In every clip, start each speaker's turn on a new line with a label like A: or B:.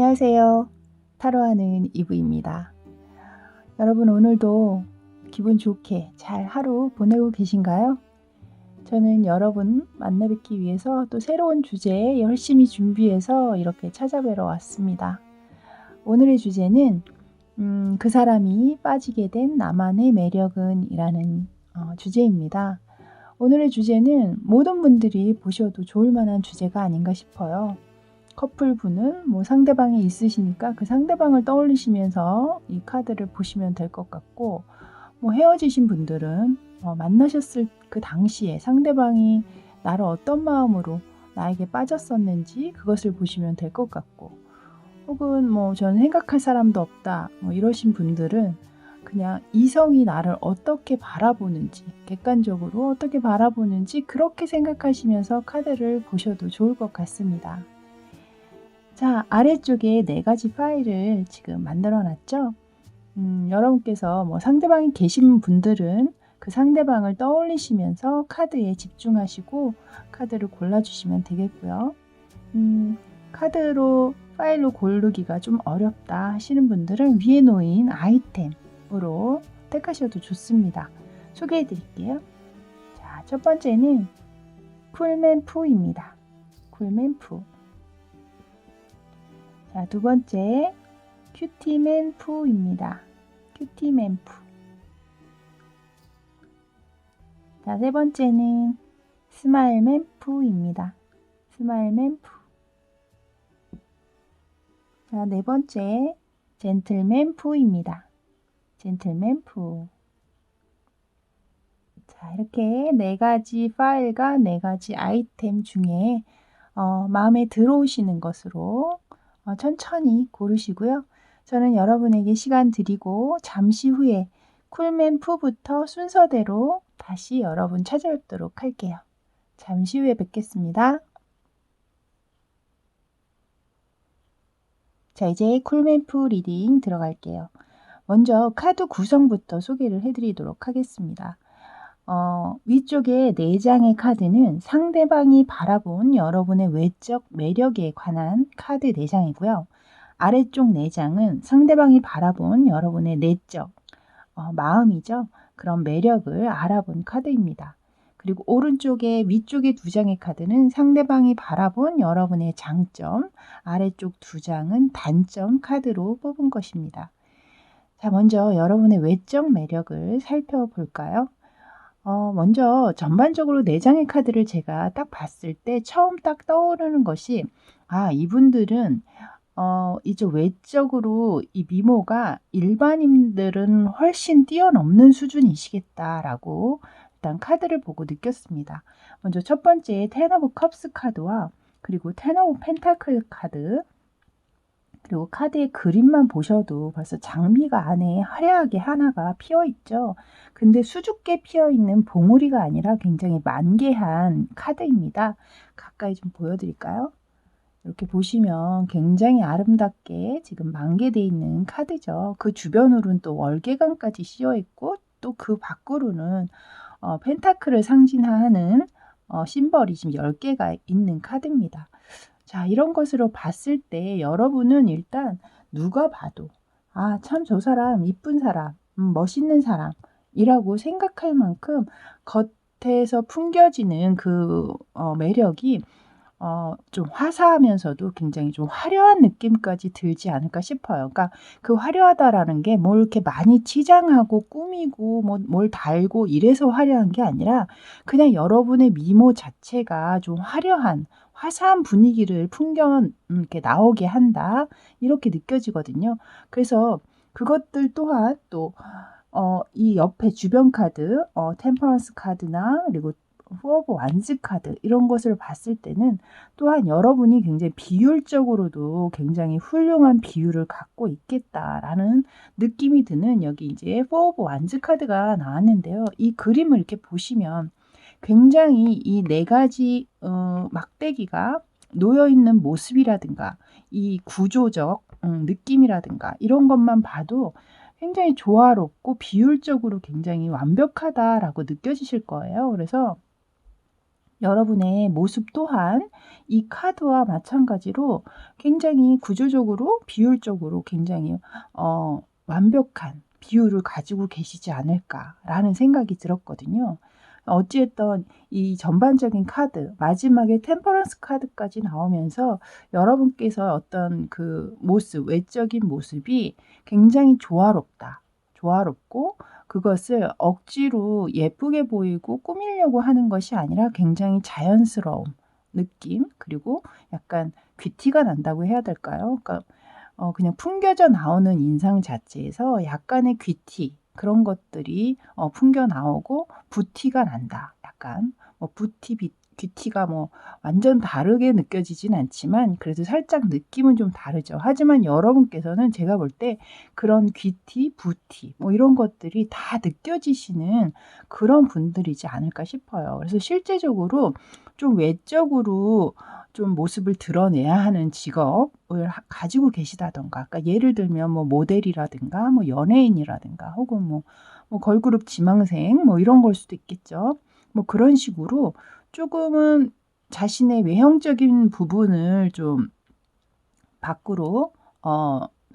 A: 안녕하세요. 타로하는 이브입니다. 여러분 오늘도 기분 좋게 잘 하루 보내고 계신가요? 저는 여러분 만나 뵙기 위해서 또 새로운 주제에 열심히 준비해서 이렇게 찾아뵈러 왔습니다. 오늘의 주제는 그 사람이 빠지게 된 나만의 매력은 이라는 주제입니다. 오늘의 주제는 모든 분들이 보셔도 좋을 만한 주제가 아닌가 싶어요. 커플분은 상대방이 있으시니까 그 상대방을 떠올리시면서 이 카드를 보시면 될 것 같고, 헤어지신 분들은 만나셨을 그 당시에 상대방이 나를 어떤 마음으로 나에게 빠졌었는지 그것을 보시면 될 것 같고, 혹은 저는 생각할 사람도 없다 이러신 분들은 그냥 이성이 나를 어떻게 바라보는지, 객관적으로 어떻게 바라보는지 그렇게 생각하시면서 카드를 보셔도 좋을 것 같습니다. 자, 아래쪽에 4가지 파일을 지금 만들어 놨죠. 여러분께서 상대방이 계신 분들은 그 상대방을 떠올리시면서 카드에 집중하시고 카드를 골라주시면 되겠고요. 카드로 파일로 고르기가 좀 어렵다 하시는 분들은 위에 놓인 아이템으로 택하셔도 좋습니다. 소개해 드릴게요. 자, 첫 번째는 쿨맨푸입니다. 쿨맨푸. 자, 두 번째 큐티맨푸입니다. 큐티맨푸. 자, 세 번째는 스마일맨푸입니다. 스마일맨푸. 자, 네 번째 젠틀맨푸입니다. 젠틀맨푸. 자, 이렇게 4가지 파일과 4가지 아이템 중에 마음에 들어오시는 것으로 천천히 고르시고요. 저는 여러분에게 시간 드리고 잠시 후에 쿨맨푸부터 순서대로 다시 여러분 찾아뵙도록 할게요. 잠시 후에 뵙겠습니다. 자, 이제 쿨맨푸 리딩 들어갈게요. 먼저 카드 구성부터 소개를 해드리도록 하겠습니다. 위쪽에 4장의 카드는 상대방이 바라본 여러분의 외적 매력에 관한 카드 4장이고요. 아래쪽 4장은 상대방이 바라본 여러분의 내적 마음이죠. 그런 매력을 알아본 카드입니다. 그리고 오른쪽에 위쪽에 2장의 카드는 상대방이 바라본 여러분의 장점, 아래쪽 2장은 단점 카드로 뽑은 것입니다. 자, 먼저 여러분의 외적 매력을 살펴볼까요? 먼저 전반적으로 4장의 카드를 제가 딱 봤을 때 처음 딱 떠오르는 것이, 이분들은 이제 외적으로 이 미모가 일반인들은 훨씬 뛰어넘는 수준이시겠다라고 일단 카드를 보고 느꼈습니다. 먼저 첫 번째 텐 오브 컵스 카드와 그리고 텐 오브 펜타클 카드, 그리고 카드의 그림만 보셔도 벌써 장미가 안에 화려하게 하나가 피어 있죠. 근데 수줍게 피어 있는 봉우리가 아니라 굉장히 만개한 카드입니다. 가까이 좀 보여드릴까요? 이렇게 보시면 굉장히 아름답게 지금 만개되어 있는 카드죠. 그 주변으로는 또 월계관까지 씌어 있고 또 그 밖으로는 펜타클을 상징하는 심벌이 지금 10개가 있는 카드입니다. 자, 이런 것으로 봤을 때 여러분은 일단 누가 봐도 참 저 사람 이쁜 사람, 멋있는 사람이라고 생각할 만큼 겉에서 풍겨지는 그 매력이 좀 화사하면서도 굉장히 좀 화려한 느낌까지 들지 않을까 싶어요. 그러니까 그 화려하다라는 게 뭘 이렇게 많이 치장하고 꾸미고 뭘 달고 이래서 화려한 게 아니라 그냥 여러분의 미모 자체가 좀 화사한 분위기를 이렇게 나오게 한다. 이렇게 느껴지거든요. 그래서 그것들 또한 또 이 옆에 주변 카드, 템퍼런스 카드나 그리고 포 오브 완즈 카드 이런 것을 봤을 때는 또한 여러분이 굉장히 비율적으로도 굉장히 훌륭한 비율을 갖고 있겠다라는 느낌이 드는, 여기 이제 포 오브 완즈 카드가 나왔는데요. 이 그림을 이렇게 보시면 굉장히 이 4가지 막대기가 놓여있는 모습이라든가 이 구조적 느낌이라든가 이런 것만 봐도 굉장히 조화롭고 비율적으로 굉장히 완벽하다라고 느껴지실 거예요. 그래서 여러분의 모습 또한 이 카드와 마찬가지로 굉장히 구조적으로 비율적으로 굉장히 완벽한 비율을 가지고 계시지 않을까라는 생각이 들었거든요. 어찌됐든 이 전반적인 카드, 마지막에 템퍼런스 카드까지 나오면서 여러분께서 어떤 그 모습, 외적인 모습이 굉장히 조화롭다. 조화롭고 그것을 억지로 예쁘게 보이고 꾸미려고 하는 것이 아니라 굉장히 자연스러운 느낌, 그리고 약간 귀티가 난다고 해야 될까요? 그러니까 그냥 풍겨져 나오는 인상 자체에서 약간의 귀티, 그런 것들이 풍겨 나오고 붓티가 난다. 약간 뭐 붓티, 귀티가 뭐 완전 다르게 느껴지진 않지만 그래도 살짝 느낌은 좀 다르죠. 하지만 여러분께서는 제가 볼 때 그런 귀티, 붓티 뭐 이런 것들이 다 느껴지시는 그런 분들이지 않을까 싶어요. 그래서 실제적으로 좀 외적으로 좀 모습을 드러내야 하는 직업을 가지고 계시다던가, 그러니까 예를 들면 뭐 모델이라든가 뭐 연예인이라든가 혹은 뭐 걸그룹 지망생 뭐 이런 걸 수도 있겠죠. 뭐 그런 식으로 조금은 자신의 외형적인 부분을 좀 밖으로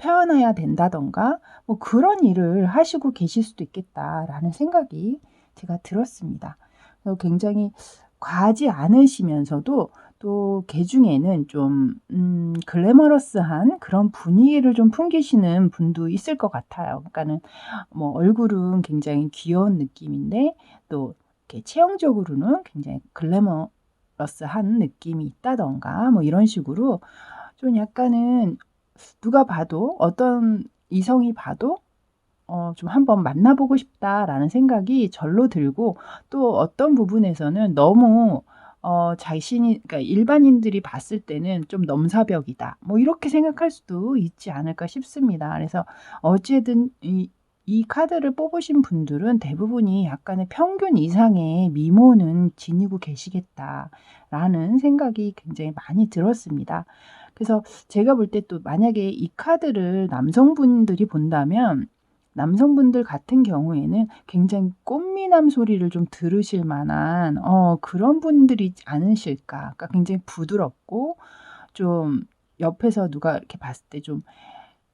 A: 표현해야 된다던가 뭐 그런 일을 하시고 계실 수도 있겠다라는 생각이 제가 들었습니다. 그래서 굉장히 과하지 않으시면서도 또 개중에는 좀 글래머러스한 그런 분위기를 좀 풍기시는 분도 있을 것 같아요. 그러니까는 뭐 얼굴은 굉장히 귀여운 느낌인데 또 이렇게 체형적으로는 굉장히 글래머러스한 느낌이 있다던가 뭐 이런 식으로 좀 약간은 누가 봐도 어떤 이성이 봐도 좀 '한번 만나 보고 싶다.'라는 생각이 절로 들고, 또 어떤 부분에서는 너무 자신이, 그러니까 일반인들이 봤을 때는 '좀 넘사벽이다.' 뭐 이렇게 생각할 수도 있지 않을까 싶습니다. 그래서 어찌든 이 카드를 뽑으신 분들은 대부분이 약간의 '평균 이상의 미모는 지니고 계시겠다.'라는 생각이 굉장히 많이 들었습니다. 그래서 제가 볼 때 또 만약에 이 카드를 남성분들이 본다면 남성분들 같은 경우에는 굉장히 꽃미남 소리를 좀 들으실 만한 그런 분들이지 않으실까. 그러니까 굉장히 부드럽고 좀 옆에서 누가 이렇게 봤을 때 좀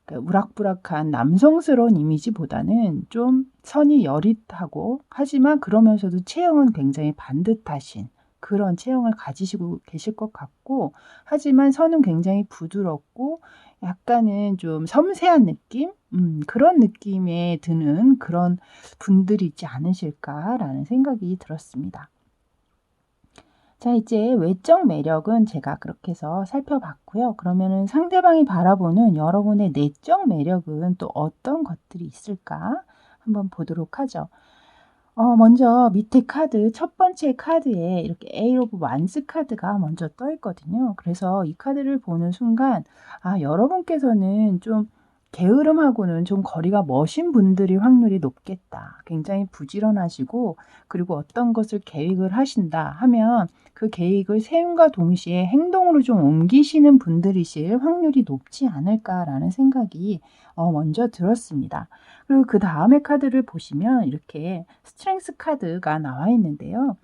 A: 그러니까 우락부락한 남성스러운 이미지보다는 좀 선이 여릿하고, 하지만 그러면서도 체형은 굉장히 반듯하신 그런 체형을 가지시고 계실 것 같고, 하지만 선은 굉장히 부드럽고 약간은 좀 섬세한 느낌? 그런 느낌에 드는 그런 분들이지 않으실까라는 생각이 들었습니다. 자, 이제 외적 매력은 제가 그렇게 해서 살펴봤고요. 그러면은 상대방이 바라보는 여러분의 내적 매력은 또 어떤 것들이 있을까 한번 보도록 하죠. 먼저 밑에 카드, 첫 번째 카드에 이렇게 에이 오브 완스 카드가 먼저 떠 있거든요. 그래서 이 카드를 보는 순간 여러분께서는 좀 게으름하고는 좀 거리가 머신 분들이 확률이 높겠다. 굉장히 부지런하시고, 그리고 어떤 것을 계획을 하신다 하면 그 계획을 세움과 동시에 행동으로 좀 옮기시는 분들이실 확률이 높지 않을까라는 생각이 먼저 들었습니다. 그리고 그다음에 카드를 보시면 이렇게 스트렝스 카드가 나와 있는데요.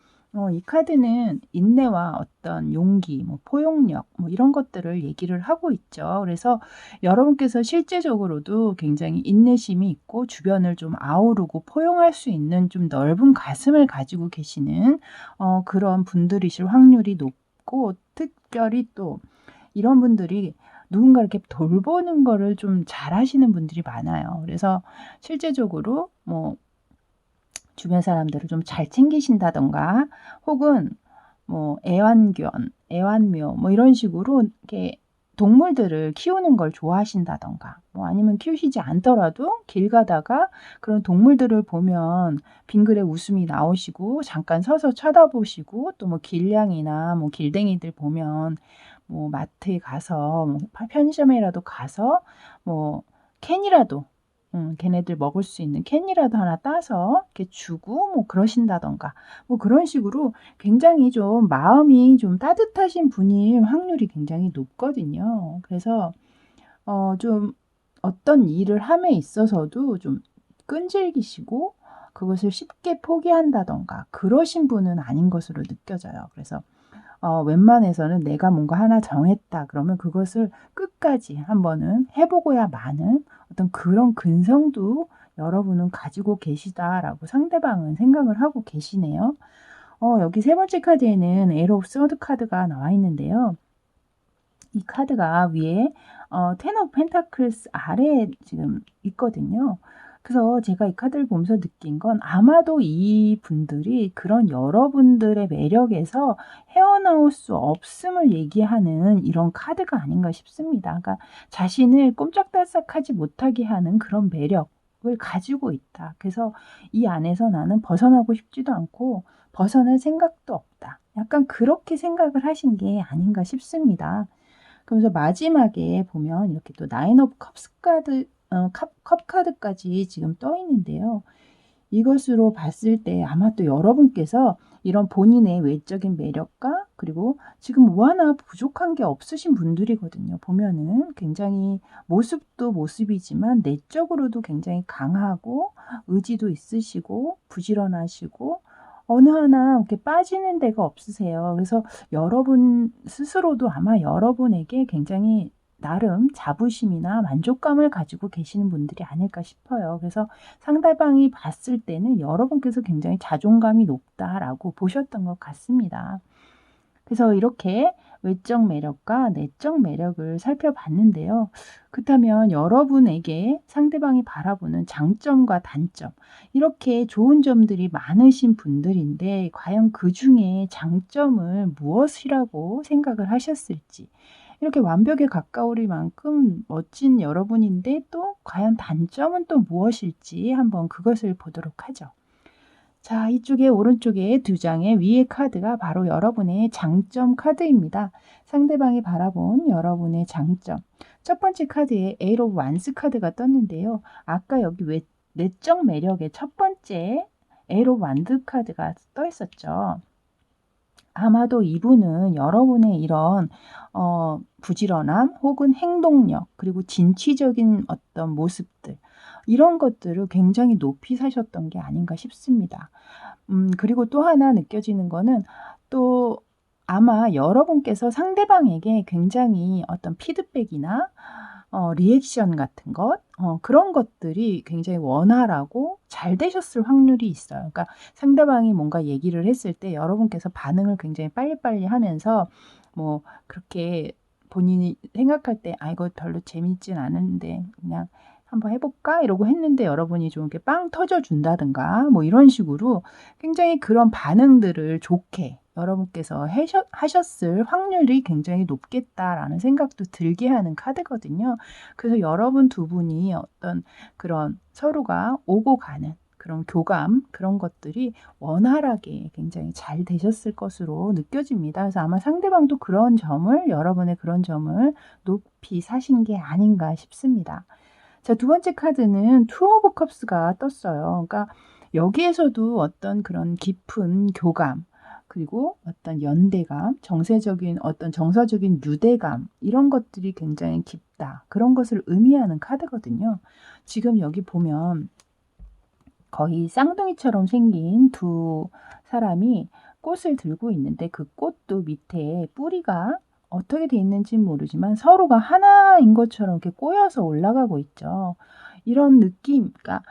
A: 이 카드는 인내와 어떤 용기, 뭐 포용력 뭐 이런 것들을 얘기를 하고 있죠. 그래서 여러분께서 실제적으로도 굉장히 인내심이 있고 주변을 좀 아우르고 포용할 수 있는 좀 넓은 가슴을 가지고 계시는 그런 분들이실 확률이 높고, 특별히 또 이런 분들이 누군가 이렇게 돌보는 거를 좀 잘하시는 분들이 많아요. 그래서 실제적으로 뭐 주변 사람들을 좀 잘 챙기신다든가, 혹은 뭐 애완견, 애완묘 뭐 이런 식으로 이렇게 동물들을 키우는 걸 좋아하신다든가, 뭐 아니면 키우시지 않더라도 길 가다가 그런 동물들을 보면 빙그레 웃음이 나오시고 잠깐 서서 쳐다보시고, 또 뭐 길냥이나 뭐 길댕이들 보면 뭐 마트에 가서 뭐 편의점에라도 가서 뭐 캔이라도 걔네들 먹을 수 있는 캔이라도 하나 따서 이렇게 주고 뭐 그러신다든가, 뭐 그런 식으로 굉장히 좀 마음이 좀 따뜻하신 분일 확률이 굉장히 높거든요. 그래서 좀 어떤 일을 함에 있어서도 좀 끈질기시고 그것을 쉽게 포기한다던가 그러신 분은 아닌 것으로 느껴져요. 그래서 웬만해서는 내가 뭔가 하나 정했다 그러면 그것을 끝까지 한번은 해보고야 마는 어떤 그런 근성도 여러분은 가지고 계시다라고 상대방은 생각을 하고 계시네요. 여기 세 번째 카드에는 에러 오브 소드 카드가 나와 있는데요. 이 카드가 위에 텐 오브 펜타클스 아래에 지금 있거든요. 그래서 제가 이 카드를 보면서 느낀 건 아마도 이 분들이 그런 여러분들의 매력에서 헤어나올 수 없음을 얘기하는 이런 카드가 아닌가 싶습니다. 그러니까 자신을 꼼짝달싹하지 못하게 하는 그런 매력을 가지고 있다. 그래서 이 안에서 나는 벗어나고 싶지도 않고 벗어날 생각도 없다. 약간 그렇게 생각을 하신 게 아닌가 싶습니다. 그러면서 마지막에 보면 이렇게 또 나인 오브 컵스 카드, 컵 카드까지 지금 떠 있는데요. 이것으로 봤을 때 아마 또 여러분께서 이런 본인의 외적인 매력과 그리고 지금 뭐 하나 부족한 게 없으신 분들이거든요. 보면은 굉장히 모습도 모습이지만 내적으로도 굉장히 강하고 의지도 있으시고 부지런하시고 어느 하나 이렇게 빠지는 데가 없으세요. 그래서 여러분 스스로도 아마 여러분에게 굉장히 나름 자부심이나 만족감을 가지고 계시는 분들이 아닐까 싶어요. 그래서 상대방이 봤을 때는 여러분께서 굉장히 자존감이 높다라고 보셨던 것 같습니다. 그래서 이렇게 외적 매력과 내적 매력을 살펴봤는데요. 그렇다면 여러분에게 상대방이 바라보는 장점과 단점, 이렇게 좋은 점들이 많으신 분들인데 과연 그 중에 장점을 무엇이라고 생각을 하셨을지, 이렇게 완벽에 가까울 만큼 멋진 여러분인데 또 과연 단점은 또 무엇일지 한번 그것을 보도록 하죠. 자, 이쪽에 오른쪽에 두 장의 위에 카드가 바로 여러분의 장점 카드입니다. 상대방이 바라본 여러분의 장점. 첫 번째 카드에 에이트 오브 완스 카드가 떴는데요. 아까 여기 내적 매력의 첫 번째 에이트 오브 완스 카드가 떠 있었죠. 아마도 이분은 여러분의 이런 부지런함 혹은 행동력 그리고 진취적인 어떤 모습들, 이런 것들을 굉장히 높이 사셨던 게 아닌가 싶습니다. 그리고 또 하나 느껴지는 거는 또 아마 여러분께서 상대방에게 굉장히 어떤 피드백이나 리액션 같은 것, 그런 것들이 굉장히 원활하고 잘 되셨을 확률이 있어요. 그러니까 상대방이 뭔가 얘기를 했을 때 여러분께서 반응을 굉장히 빨리빨리 하면서 뭐 그렇게 본인이 생각할 때 아, 이거 별로 재밌진 않은데 그냥 한번 해볼까? 이러고 했는데 여러분이 좀 이렇게 빵 터져준다든가 뭐 이런 식으로 굉장히 그런 반응들을 좋게 여러분께서 하셨을 확률이 굉장히 높겠다라는 생각도 들게 하는 카드거든요. 그래서 여러분 두 분이 어떤 그런 서로가 오고 가는 그런 교감, 그런 것들이 원활하게 굉장히 잘 되셨을 것으로 느껴집니다. 그래서 아마 상대방도 그런 점을, 여러분의 그런 점을 높이 사신 게 아닌가 싶습니다. 자, 두 번째 카드는 투 오브 컵스가 떴어요. 그러니까 여기에서도 어떤 그런 깊은 교감, 그리고 어떤 연대감, 어떤 정서적인 유대감, 이런 것들이 굉장히 깊다. 그런 것을 의미하는 카드거든요. 지금 여기 보면 거의 쌍둥이처럼 생긴 두 사람이 꽃을 들고 있는데 그 꽃도 밑에 뿌리가 어떻게 돼 있는지는 모르지만 서로가 하나인 것처럼 이렇게 꼬여서 올라가고 있죠. 이런 느낌, 그러니까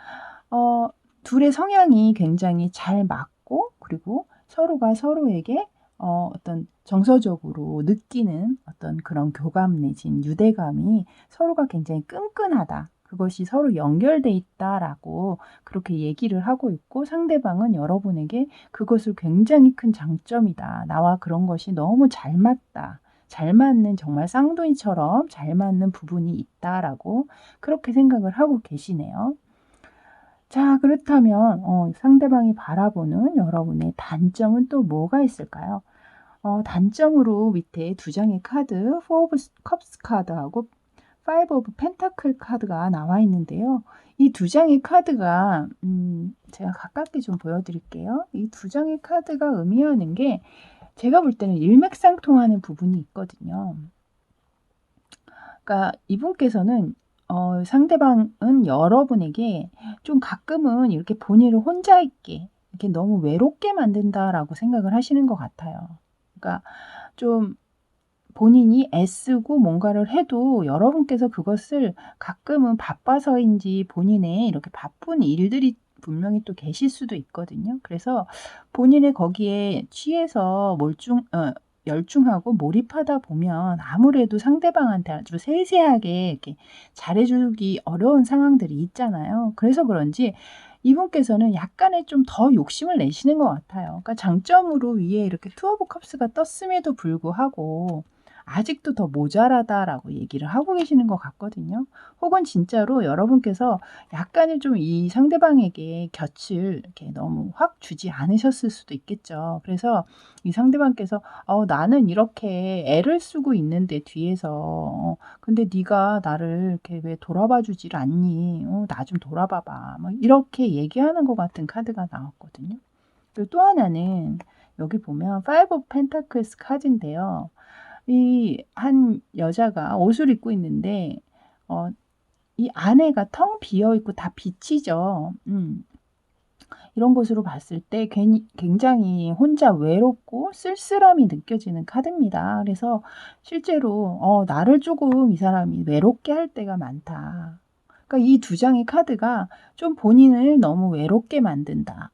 A: 둘의 성향이 굉장히 잘 맞고 그리고 서로가 서로에게 어떤 정서적으로 느끼는 어떤 그런 교감 내진 유대감이 서로가 굉장히 끈끈하다. 그것이 서로 연결돼 있다라고 그렇게 얘기를 하고 있고 상대방은 여러분에게 그것을 굉장히 큰 장점이다. 나와 그런 것이 너무 잘 맞다. 잘 맞는 정말 쌍둥이처럼 잘 맞는 부분이 있다라고 그렇게 생각을 하고 계시네요. 자, 그렇다면 상대방이 바라보는 여러분의 단점은 또 뭐가 있을까요? 단점으로 밑에 두 장의 카드, 4 오브 컵스 카드하고 5 오브 펜타클 카드가 나와 있는데요. 이 두 장의 카드가 제가 가깝게 좀 보여드릴게요. 이 두 장의 카드가 의미하는 게 제가 볼 때는 일맥상통하는 부분이 있거든요. 그러니까 이분께서는 상대방은 여러분에게 좀 가끔은 이렇게 본인을 혼자 있게 이렇게 너무 외롭게 만든다라고 생각을 하시는 것 같아요. 그러니까 좀 본인이 애쓰고 뭔가를 해도 여러분께서 그것을 가끔은 바빠서인지 본인의 이렇게 바쁜 일들이 분명히 또 계실 수도 있거든요. 그래서 본인의 거기에 취해서 열중하고 몰입하다 보면 아무래도 상대방한테 아주 세세하게 이렇게 잘해 주기 어려운 상황들이 있잖아요. 그래서 그런지 이분께서는 약간의 좀 더 욕심을 내시는 것 같아요. 그러니까 장점으로 위에 이렇게 투 오브 컵스가 떴음에도 불구하고 아직도 더 모자라다라고 얘기를 하고 계시는 것 같거든요. 혹은 진짜로 여러분께서 약간은 좀 이 상대방에게 곁을 이렇게 너무 확 주지 않으셨을 수도 있겠죠. 그래서 이 상대방께서 나는 이렇게 애를 쓰고 있는데 뒤에서 근데 네가 나를 이렇게 왜 돌아봐 주질 않니? 나 좀 돌아봐 봐." 뭐 이렇게 얘기하는 것 같은 카드가 나왔거든요. 그리고 또 하나는 여기 보면 파이브 오브 펜타클스 카드인데요. 이 한 여자가 옷을 입고 있는데 이 안에가 텅 비어 있고 다 빛이죠. 이런 것으로 봤을 때 굉장히 혼자 외롭고 쓸쓸함이 느껴지는 카드입니다. 그래서 실제로 나를 조금 이 사람이 외롭게 할 때가 많다. 그러니까 이 두 장의 카드가 좀 본인을 너무 외롭게 만든다.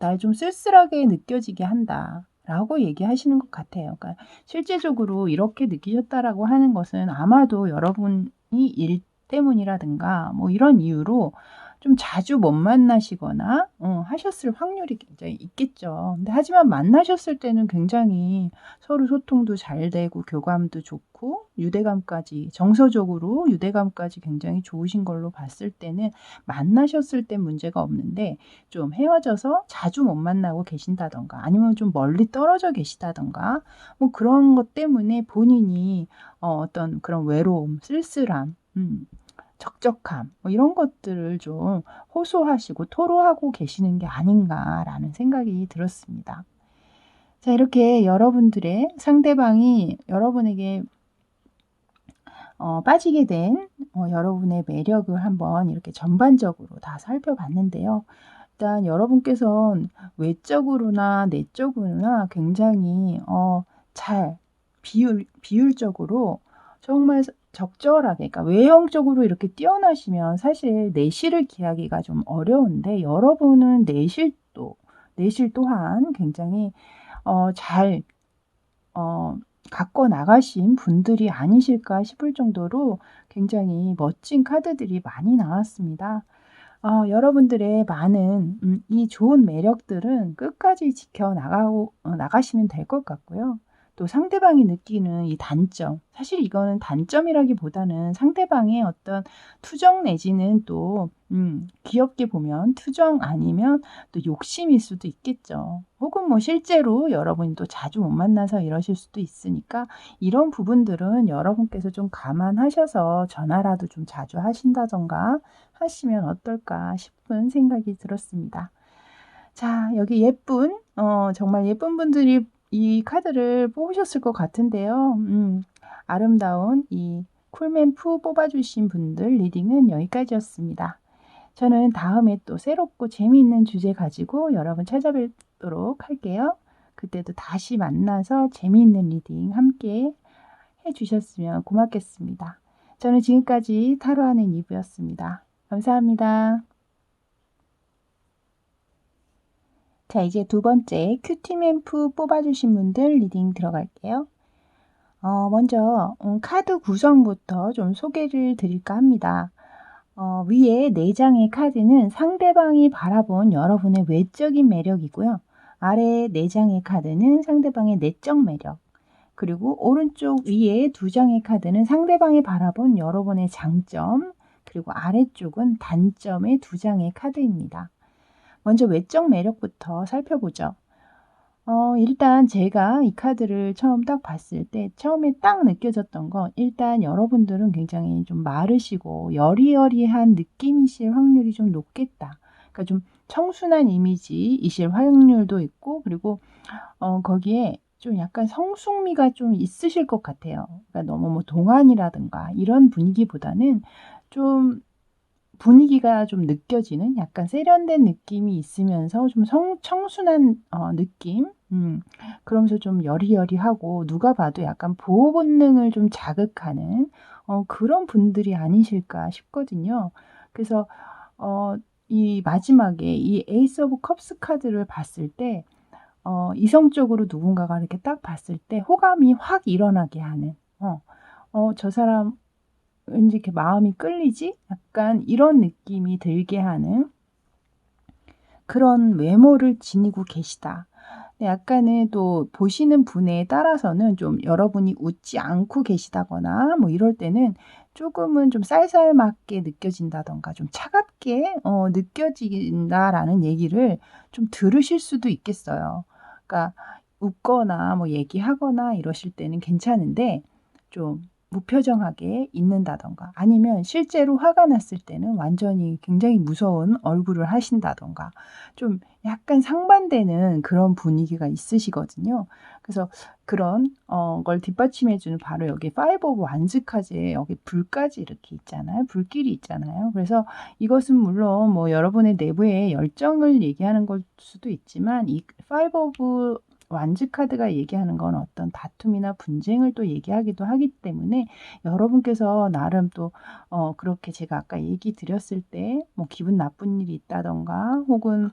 A: 날 좀 쓸쓸하게 느껴지게 한다. 라고 얘기하시는 것 같아요. 그러니까 실제적으로 이렇게 느끼셨다라고 하는 것은 아마도 여러분이 일 때문이라든가 뭐 이런 이유로 좀 자주 못 만나시거나 하셨을 확률이 굉장히 있겠죠. 근데 하지만 만나셨을 때는 굉장히 서로 소통도 잘 되고 교감도 좋고 유대감까지 정서적으로 유대감까지 굉장히 좋으신 걸로 봤을 때는 만나셨을 때 문제가 없는데 좀 헤어져서 자주 못 만나고 계신다든가 아니면 좀 멀리 떨어져 계시다든가 뭐 그런 것 때문에 본인이 어떤 그런 외로움, 쓸쓸함, 적적함 뭐 이런 것들을 좀 호소하시고 토로하고 계시는 게 아닌가라는 생각이 들었습니다. 자, 이렇게 여러분들의 상대방이 여러분에게 빠지게 된 여러분의 매력을 한번 이렇게 전반적으로 다 살펴봤는데요. 일단 여러분께서는 외적으로나 내적으로나 굉장히 잘 비율적으로 정말 적절하게 그러니까 외형적으로 이렇게 뛰어나시면 사실 내실을 기하기가 좀 어려운데 여러분은 내실 또한 굉장히 잘 갖고 나가신 분들이 아니실까 싶을 정도로 굉장히 멋진 카드들이 많이 나왔습니다. 여러분들의 많은 이 좋은 매력들은 끝까지 지켜나가고 나가시면 될 것 같고요. 또 상대방이 느끼는 이 단점, 사실 이거는 단점이라기보다는 상대방의 어떤 투정 내지는 또 귀엽게 보면 투정 아니면 또 욕심일 수도 있겠죠. 혹은 뭐 실제로 여러분이 또 자주 못 만나서 이러실 수도 있으니까 이런 부분들은 여러분께서 좀 감안하셔서 전화라도 좀 자주 하신다든가 하시면 어떨까 싶은 생각이 들었습니다. 자, 여기 정말 예쁜 분들이 이 카드를 뽑으셨을 것 같은데요. 아름다운 이 쿨맨 푸 뽑아주신 분들 리딩은 여기까지였습니다. 저는 다음에 또 새롭고 재미있는 주제 가지고 여러분 찾아뵙도록 할게요. 그때도 다시 만나서 재미있는 리딩 함께 해주셨으면 고맙겠습니다. 저는 지금까지 타로하는 이브였습니다. 감사합니다. 자, 이제 두 번째 큐티맨프 뽑아주신 분들 리딩 들어갈게요. 먼저 카드 구성부터 좀 소개를 드릴까 합니다. 위에 4장의 카드는 상대방이 바라본 여러분의 외적인 매력이고요. 아래 4장의 카드는 상대방의 내적 매력, 그리고 오른쪽 위에 2장의 카드는 상대방이 바라본 여러분의 장점, 그리고 아래쪽은 단점의 2장의 카드입니다. 먼저 외적 매력부터 살펴보죠. 일단 제가 이 카드를 처음 딱 봤을 때 처음에 딱 느껴졌던 건 일단 여러분들은 굉장히 좀 마르시고 여리여리한 느낌이실 확률이 좀 높겠다. 그러니까 좀 청순한 이미지이실 확률도 있고 그리고 거기에 좀 약간 성숙미가 좀 있으실 것 같아요. 그러니까 너무 뭐 동안이라든가 이런 분위기보다는 좀 분위기가 좀 느껴지는 약간 세련된 느낌이 있으면서 좀 청순한 느낌? 그러면서 좀 여리여리하고 누가 봐도 약간 보호 본능을 좀 자극하는 그런 분들이 아니실까 싶거든요. 그래서 어 이 마지막에 이 에이스 오브 컵스 카드를 봤을 때 이성적으로 누군가가 이렇게 딱 봤을 때 호감이 확 일어나게 하는 저 사람 왠지 이렇게 마음이 끌리지? 약간 이런 느낌이 들게 하는 그런 외모를 지니고 계시다. 근데 약간은 또 보시는 분에 따라서는 좀 여러분이 웃지 않고 계시다거나 뭐 이럴 때는 조금은 좀 쌀쌀맞게 느껴진다든가 좀 차갑게 느껴진다라는 얘기를 좀 들으실 수도 있겠어요. 그러니까 웃거나 뭐 얘기하거나 이러실 때는 괜찮은데 좀 무표정하게 있는다든가 아니면 실제로 화가 났을 때는 완전히 굉장히 무서운 얼굴을 하신다든가 좀 약간 상반되는 그런 분위기가 있으시거든요. 그래서 그런 걸 뒷받침해 주는 바로 여기 파이브 오브 완즈 카드에 여기 불까지 이렇게 있잖아요. 불길이 있잖아요. 그래서 이것은 물론 뭐 여러분의 내부의 열정을 얘기하는 걸 수도 있지만 이 파이브 오브 완즈 카드가 얘기하는 건 어떤 다툼이나 분쟁을 또 얘기하기도 하기 때문에 여러분께서 나름 또 그렇게 제가 아까 얘기 드렸을 때 뭐 기분 나쁜 일이 있다든가 혹은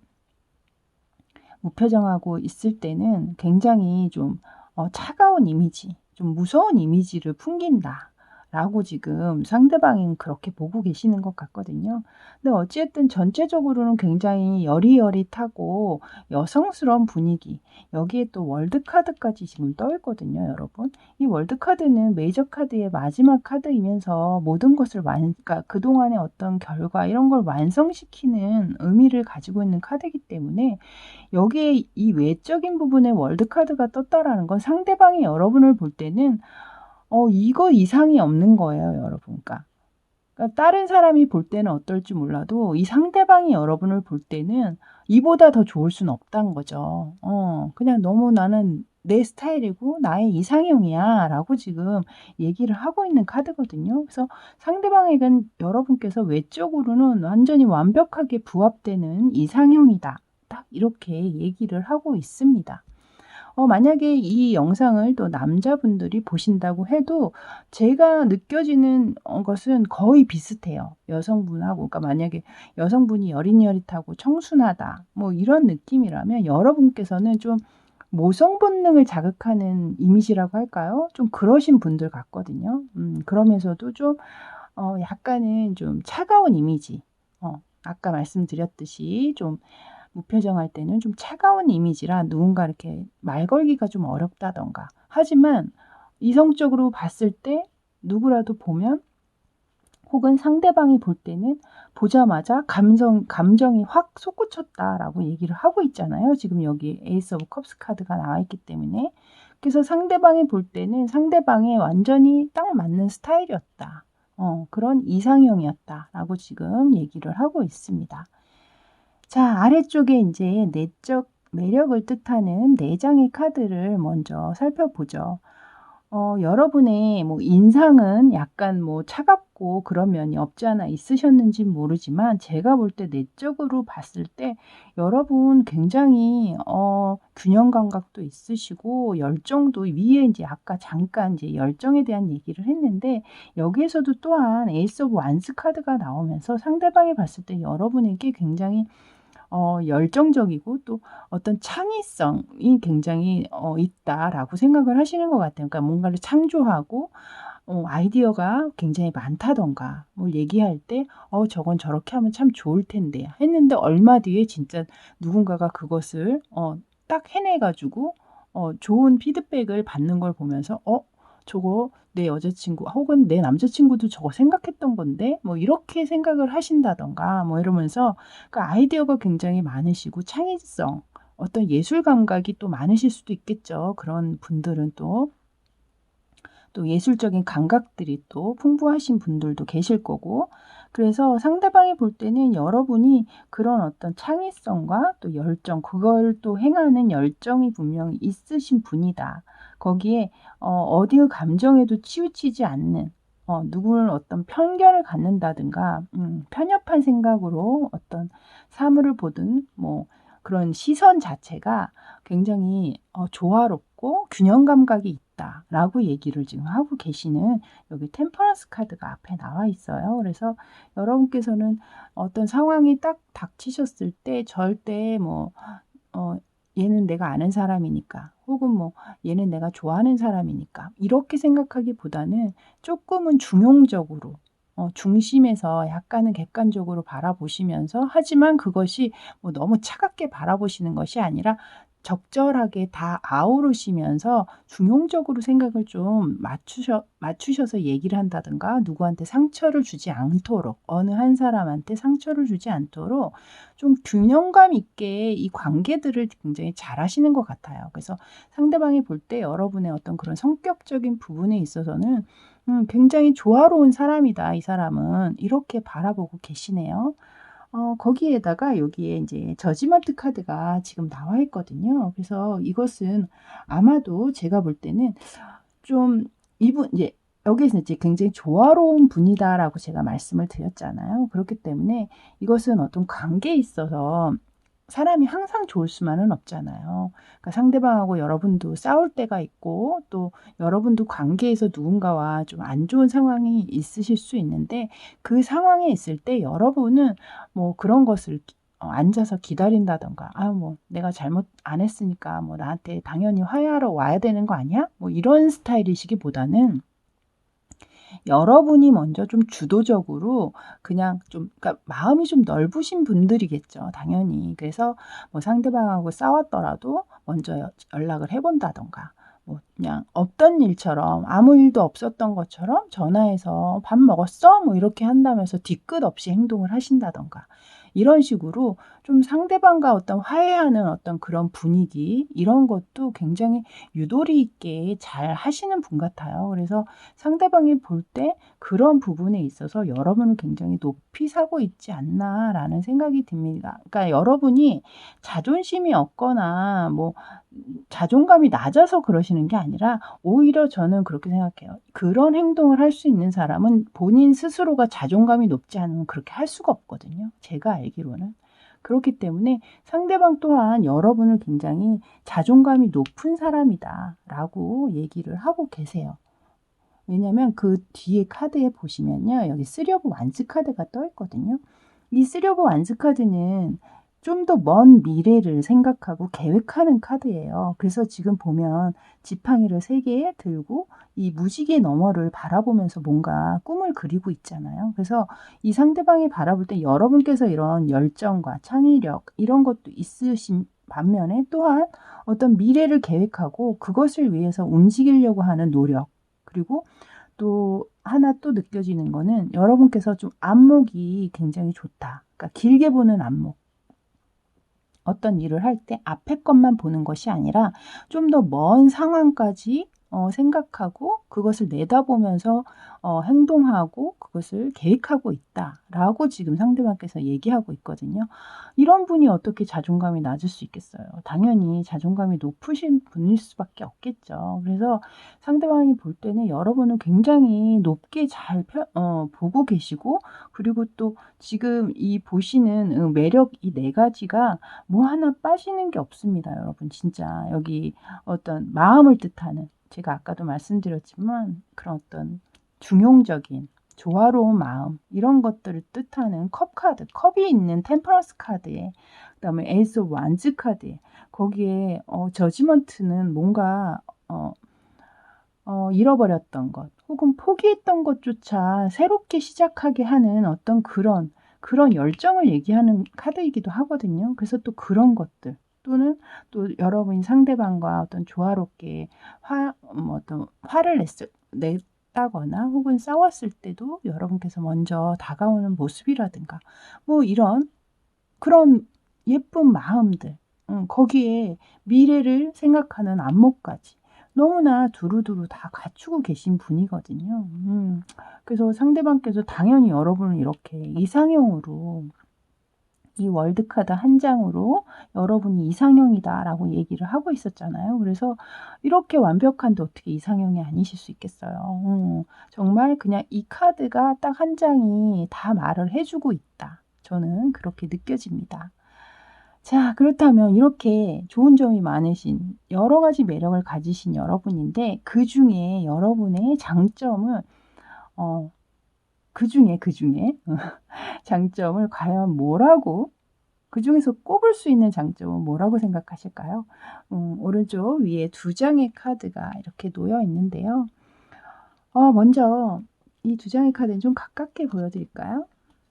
A: 무표정하고 있을 때는 굉장히 좀 차가운 이미지, 좀 무서운 이미지를 풍긴다라고 지금 상대방은 그렇게 보고 계시는 것 같거든요. 근데 어찌됐든 전체적으로는 굉장히 여리여릿하고 여성스러운 분위기, 여기에 또 월드 카드까지 지금 떠 있거든요, 여러분. 이 월드 카드는 메이저 카드의 마지막 카드이면서 모든 것을 그러니까 그동안의 어떤 결과 이런 걸 완성시키는 의미를 가지고 있는 카드이기 때문에 여기에 이 외적인 부분에 월드 카드가 떴다라는 건 상대방이 여러분을 볼 때는 이거 이상이 없는 거예요, 여러분. 그러니까 다른 사람이 볼 때는 어떨지 몰라도 이 상대방이 여러분을 볼 때는 이보다 더 좋을 수는 없다는 거죠. 그냥 너무 나는 내 스타일이고 나의 이상형이야라고 지금 얘기를 하고 있는 카드거든요. 그래서 상대방에겐 여러분께서 외적으로는 완전히 완벽하게 부합되는 이상형이다. 딱 이렇게 얘기를 하고 있습니다. 만약에 이 영상을 또 남자분들이 보신다고 해도 제가 느껴지는 것은 거의 비슷해요. 여성분하고. 그러니까 만약에 여성분이 여린여릿하고 청순하다 뭐 이런 느낌이라면 여러분께서는 좀 모성 본능을 자극하는 이미지라고 할까요? 좀 그러신 분들 같거든요. 그러면서도 좀 약간은 좀 차가운 이미지. 아까 말씀드렸듯이 좀 무표정할 때는 좀 차가운 이미지라 누군가 이렇게 말 걸기가 좀 어렵다던가. 하지만 이성적으로 봤을 때 누구라도 보면 혹은 상대방이 볼 때는 보자마자 감정이 확 솟구쳤다라고 얘기를 하고 있잖아요. 지금 여기 에이스 오브 컵스 카드가 나와 있기 때문에. 그래서 상대방이 볼 때는 상대방의 완전히 딱 맞는 스타일이었다. 그런 이상형이었다라고 지금 얘기를 하고 있습니다. 자, 아래쪽에 이제 내적 매력을 뜻하는 4장의 카드를 먼저 살펴보죠. 여러분의 뭐 인상은 약간 뭐 차갑고 그런 면이 없지 않아 있으셨는진 모르지만 제가 볼 때 내적으로 봤을 때 여러분 굉장히 균형 감각도 있으시고 열정도 위에 이제 아까 잠깐 이제 열정에 대한 얘기를 했는데 여기에서도 또한 에이스 오브 완스 카드가 나오면서 상대방이 봤을 때 여러분에게 굉장히 열정적이고 또 어떤 창의성이 굉장히 있다라고 생각을 하시는 것 같아요. 그러니까 뭔가를 창조하고 아이디어가 굉장히 많다든가 뭘 얘기할 때 저건 저렇게 하면 참 좋을 텐데 했는데 얼마 뒤에 진짜 누군가가 그것을 딱 해내 가지고 좋은 피드백을 받는 걸 보면서 저거 내 여자친구 혹은 내 남자친구도 저거 생각했던 건데 뭐 이렇게 생각을 하신다든가 뭐 이러면서 그러니까 아이디어가 굉장히 많으시고 창의성 어떤 예술 감각이 또 많으실 수도 있겠죠. 그런 분들은 또 또 예술적인 감각들이 또 풍부하신 분들도 계실 거고, 그래서 상대방이 볼 때는 여러분이 그런 어떤 창의성과 또 열정, 그걸 또 행하는 열정이 분명히 있으신 분이다. 거기에 어디의 감정에도 치우치지 않는, 누구를 어떤 편견을 갖는다든가 편협한 생각으로 어떤 사물을 보든 뭐 그런 시선 자체가 굉장히 조화롭고 균형 감각이 있다라고 얘기를 지금 하고 계시는, 여기 템퍼런스 카드가 앞에 나와 있어요. 그래서 여러분께서는 어떤 상황이 딱 닥치셨을 때 절대 뭐 얘는 내가 아는 사람이니까, 혹은 뭐 얘는 내가 좋아하는 사람이니까 이렇게 생각하기보다는 조금은 중용적으로 중심에서 약간은 객관적으로 바라보시면서, 하지만 그것이 뭐 너무 차갑게 바라보시는 것이 아니라 적절하게 다 아우르시면서 중용적으로 생각을 좀 맞추셔서 얘기를 한다든가, 누구한테 상처를 주지 않도록, 어느 한 사람한테 상처를 주지 않도록 좀 균형감 있게 이 관계들을 굉장히 잘 하시는 것 같아요. 그래서 상대방이 볼 때 여러분의 어떤 그런 성격적인 부분에 있어서는 굉장히 조화로운 사람이다, 이 사람은. 이렇게 바라보고 계시네요. 거기에다가 여기에 이제 저지먼트 카드가 지금 나와 있거든요. 그래서 이것은 아마도 제가 볼 때는 좀 이분 이제 여기에서 이제 굉장히 조화로운 분이다라고 제가 말씀을 드렸잖아요. 그렇기 때문에 이것은 어떤 관계에 있어서 사람이 항상 좋을 수만은 없잖아요. 그러니까 상대방하고 여러분도 싸울 때가 있고, 또 여러분도 관계에서 누군가와 좀 안 좋은 상황이 있으실 수 있는데, 그 상황에 있을 때 여러분은 뭐 그런 것을 앉아서 기다린다던가, 뭐 내가 잘못 안 했으니까 뭐 나한테 당연히 화해하러 와야 되는 거 아니야? 뭐 이런 스타일이시기보다는 여러분이 먼저 좀 주도적으로 그냥 좀, 그러니까 마음이 좀 넓으신 분들이겠죠, 당연히. 그래서 뭐 상대방하고 싸웠더라도 먼저 연락을 해 본다든가, 뭐 그냥 없던 일처럼, 아무 일도 없었던 것처럼 전화해서 "밥 먹었어?" 뭐 이렇게 한다면서 뒤끝 없이 행동을 하신다든가, 이런 식으로 좀 상대방과 어떤 화해하는 어떤 그런 분위기, 이런 것도 굉장히 유도리 있게 잘 하시는 분 같아요. 그래서 상대방이 볼 때 그런 부분에 있어서 여러분을 굉장히 높이 사고 있지 않나라는 생각이 듭니다. 그러니까 여러분이 자존심이 없거나 뭐 자존감이 낮아서 그러시는 게 아니라, 오히려 저는 그렇게 생각해요. 그런 행동을 할 수 있는 사람은 본인 스스로가 자존감이 높지 않으면 그렇게 할 수가 없거든요, 제가 알기로는. 그렇기 때문에 상대방 또한 여러분을 굉장히 자존감이 높은 사람이다라고 얘기를 하고 계세요. 왜냐면 그 뒤에 카드에 보시면요, 여기 3 오브 완스 카드가 떠 있거든요. 이 3 오브 완스 카드는 좀 더 먼 미래를 생각하고 계획하는 카드예요. 그래서 지금 보면 지팡이를 3개 들고 이 무지개 너머를 바라보면서 뭔가 꿈을 그리고 있잖아요. 그래서 이 상대방이 바라볼 때 여러분께서 이런 열정과 창의력, 이런 것도 있으신 반면에, 또한 어떤 미래를 계획하고 그것을 위해서 움직이려고 하는 노력, 그리고 또 하나 또 느껴지는 거는, 여러분께서 좀 안목이 굉장히 좋다. 그러니까 길게 보는 안목. 어떤 일을 할 때 앞에 것만 보는 것이 아니라 좀 더 먼 상황까지 생각하고 그것을 내다보면서 행동하고 그것을 계획하고 있다라고 지금 상대방께서 얘기하고 있거든요. 이런 분이 어떻게 자존감이 낮을 수 있겠어요. 당연히 자존감이 높으신 분일 수밖에 없겠죠. 그래서 상대방이 볼 때는 여러분을 굉장히 높게 잘 보고 계시고, 그리고 또 지금 이 보시는 매력, 이 4가지가 뭐 하나 빠지는 게 없습니다, 여러분. 진짜 여기 어떤 마음을 뜻하는, 제가 아까도 말씀드렸지만 그런 어떤 중용적인 조화로운 마음, 이런 것들을 뜻하는 컵 카드, 컵이 있는 템퍼런스 카드에, 그다음에 에이스 오브 완즈 카드에, 거기에 저지먼트는 뭔가 잃어버렸던 것, 혹은 포기했던 것조차 새롭게 시작하게 하는 어떤 그런 열정을 얘기하는 카드이기도 하거든요. 그래서 또 그런 것들, 또는 또 여러분이 상대방과 어떤 조화롭게 어떤 화를 냈다거나 혹은 싸웠을 때도 여러분께서 먼저 다가오는 모습이라든가, 뭐 이런 그런 예쁜 마음들, 거기에 미래를 생각하는 안목까지, 너무나 두루두루 다 갖추고 계신 분이거든요. 그래서 상대방께서 당연히 여러분을 이렇게 이상형으로 이 월드카드 한 장으로 여러분이 이상형이다라고 얘기를 하고 있었잖아요. 그래서 이렇게 완벽한데 어떻게 이상형이 아니실 수 있겠어요. 정말 그냥 이 카드가 딱 한 장이 다 말을 해주고 있다. 저는 그렇게 느껴집니다. 자, 그렇다면 이렇게 좋은 점이 많으신 여러 가지 매력을 가지신 여러분인데 그중에 여러분의 장점은 그중에 장점을 과연 뭐라고 그중에서 꼽을 수 있는 장점은 뭐라고 생각하실까요? 오른쪽 위에 두 장의 카드가 이렇게 놓여 있는데요. 먼저 이 두 장의 카드는 좀 가깝게 보여드릴까요?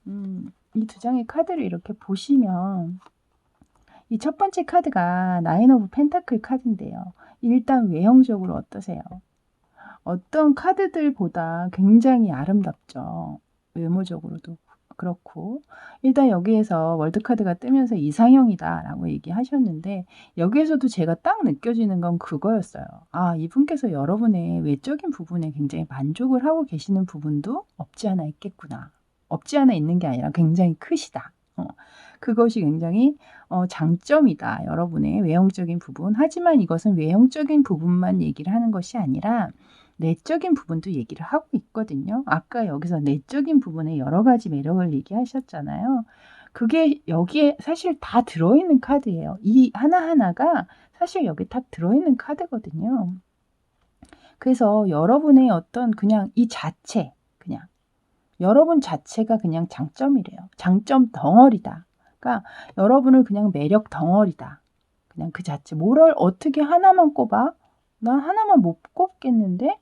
A: 이 두 장의 카드를 이렇게 보시면 이 첫 번째 카드가 나인 오브 펜타클 카드인데요. 일단 외형적으로 어떠세요? 어떤 카드들보다 굉장히 아름답죠. 외모적으로도 그렇고 일단 여기에서 월드카드가 뜨면서 이상형이다라고 얘기하셨는데 여기에서도 제가 딱 느껴지는 건 그거였어요. 아, 이분께서 여러분의 외적인 부분에 굉장히 만족을 하고 계시는 부분도 없지 않아 있겠구나. 없지 않아 있는 게 아니라 굉장히 크시다. 그것이 굉장히 장점이다. 여러분의 외형적인 부분. 하지만 이것은 외형적인 부분만 얘기를 하는 것이 아니라 내적인 부분도 얘기를 하고 있거든요. 아까 여기서 내적인 부분에 여러 가지 매력을 얘기하셨잖아요. 그게 여기에 사실 다 들어있는 카드예요. 이 하나하나가 사실 여기 다 들어있는 카드거든요. 그래서 여러분의 어떤 그냥 이 자체, 그냥 여러분 자체가 그냥 장점이래요. 장점 덩어리다. 그러니까 여러분을 그냥 매력 덩어리다. 그냥 그 자체. 뭐를 어떻게 하나만 꼽아? 난 하나만 못 꼽겠는데?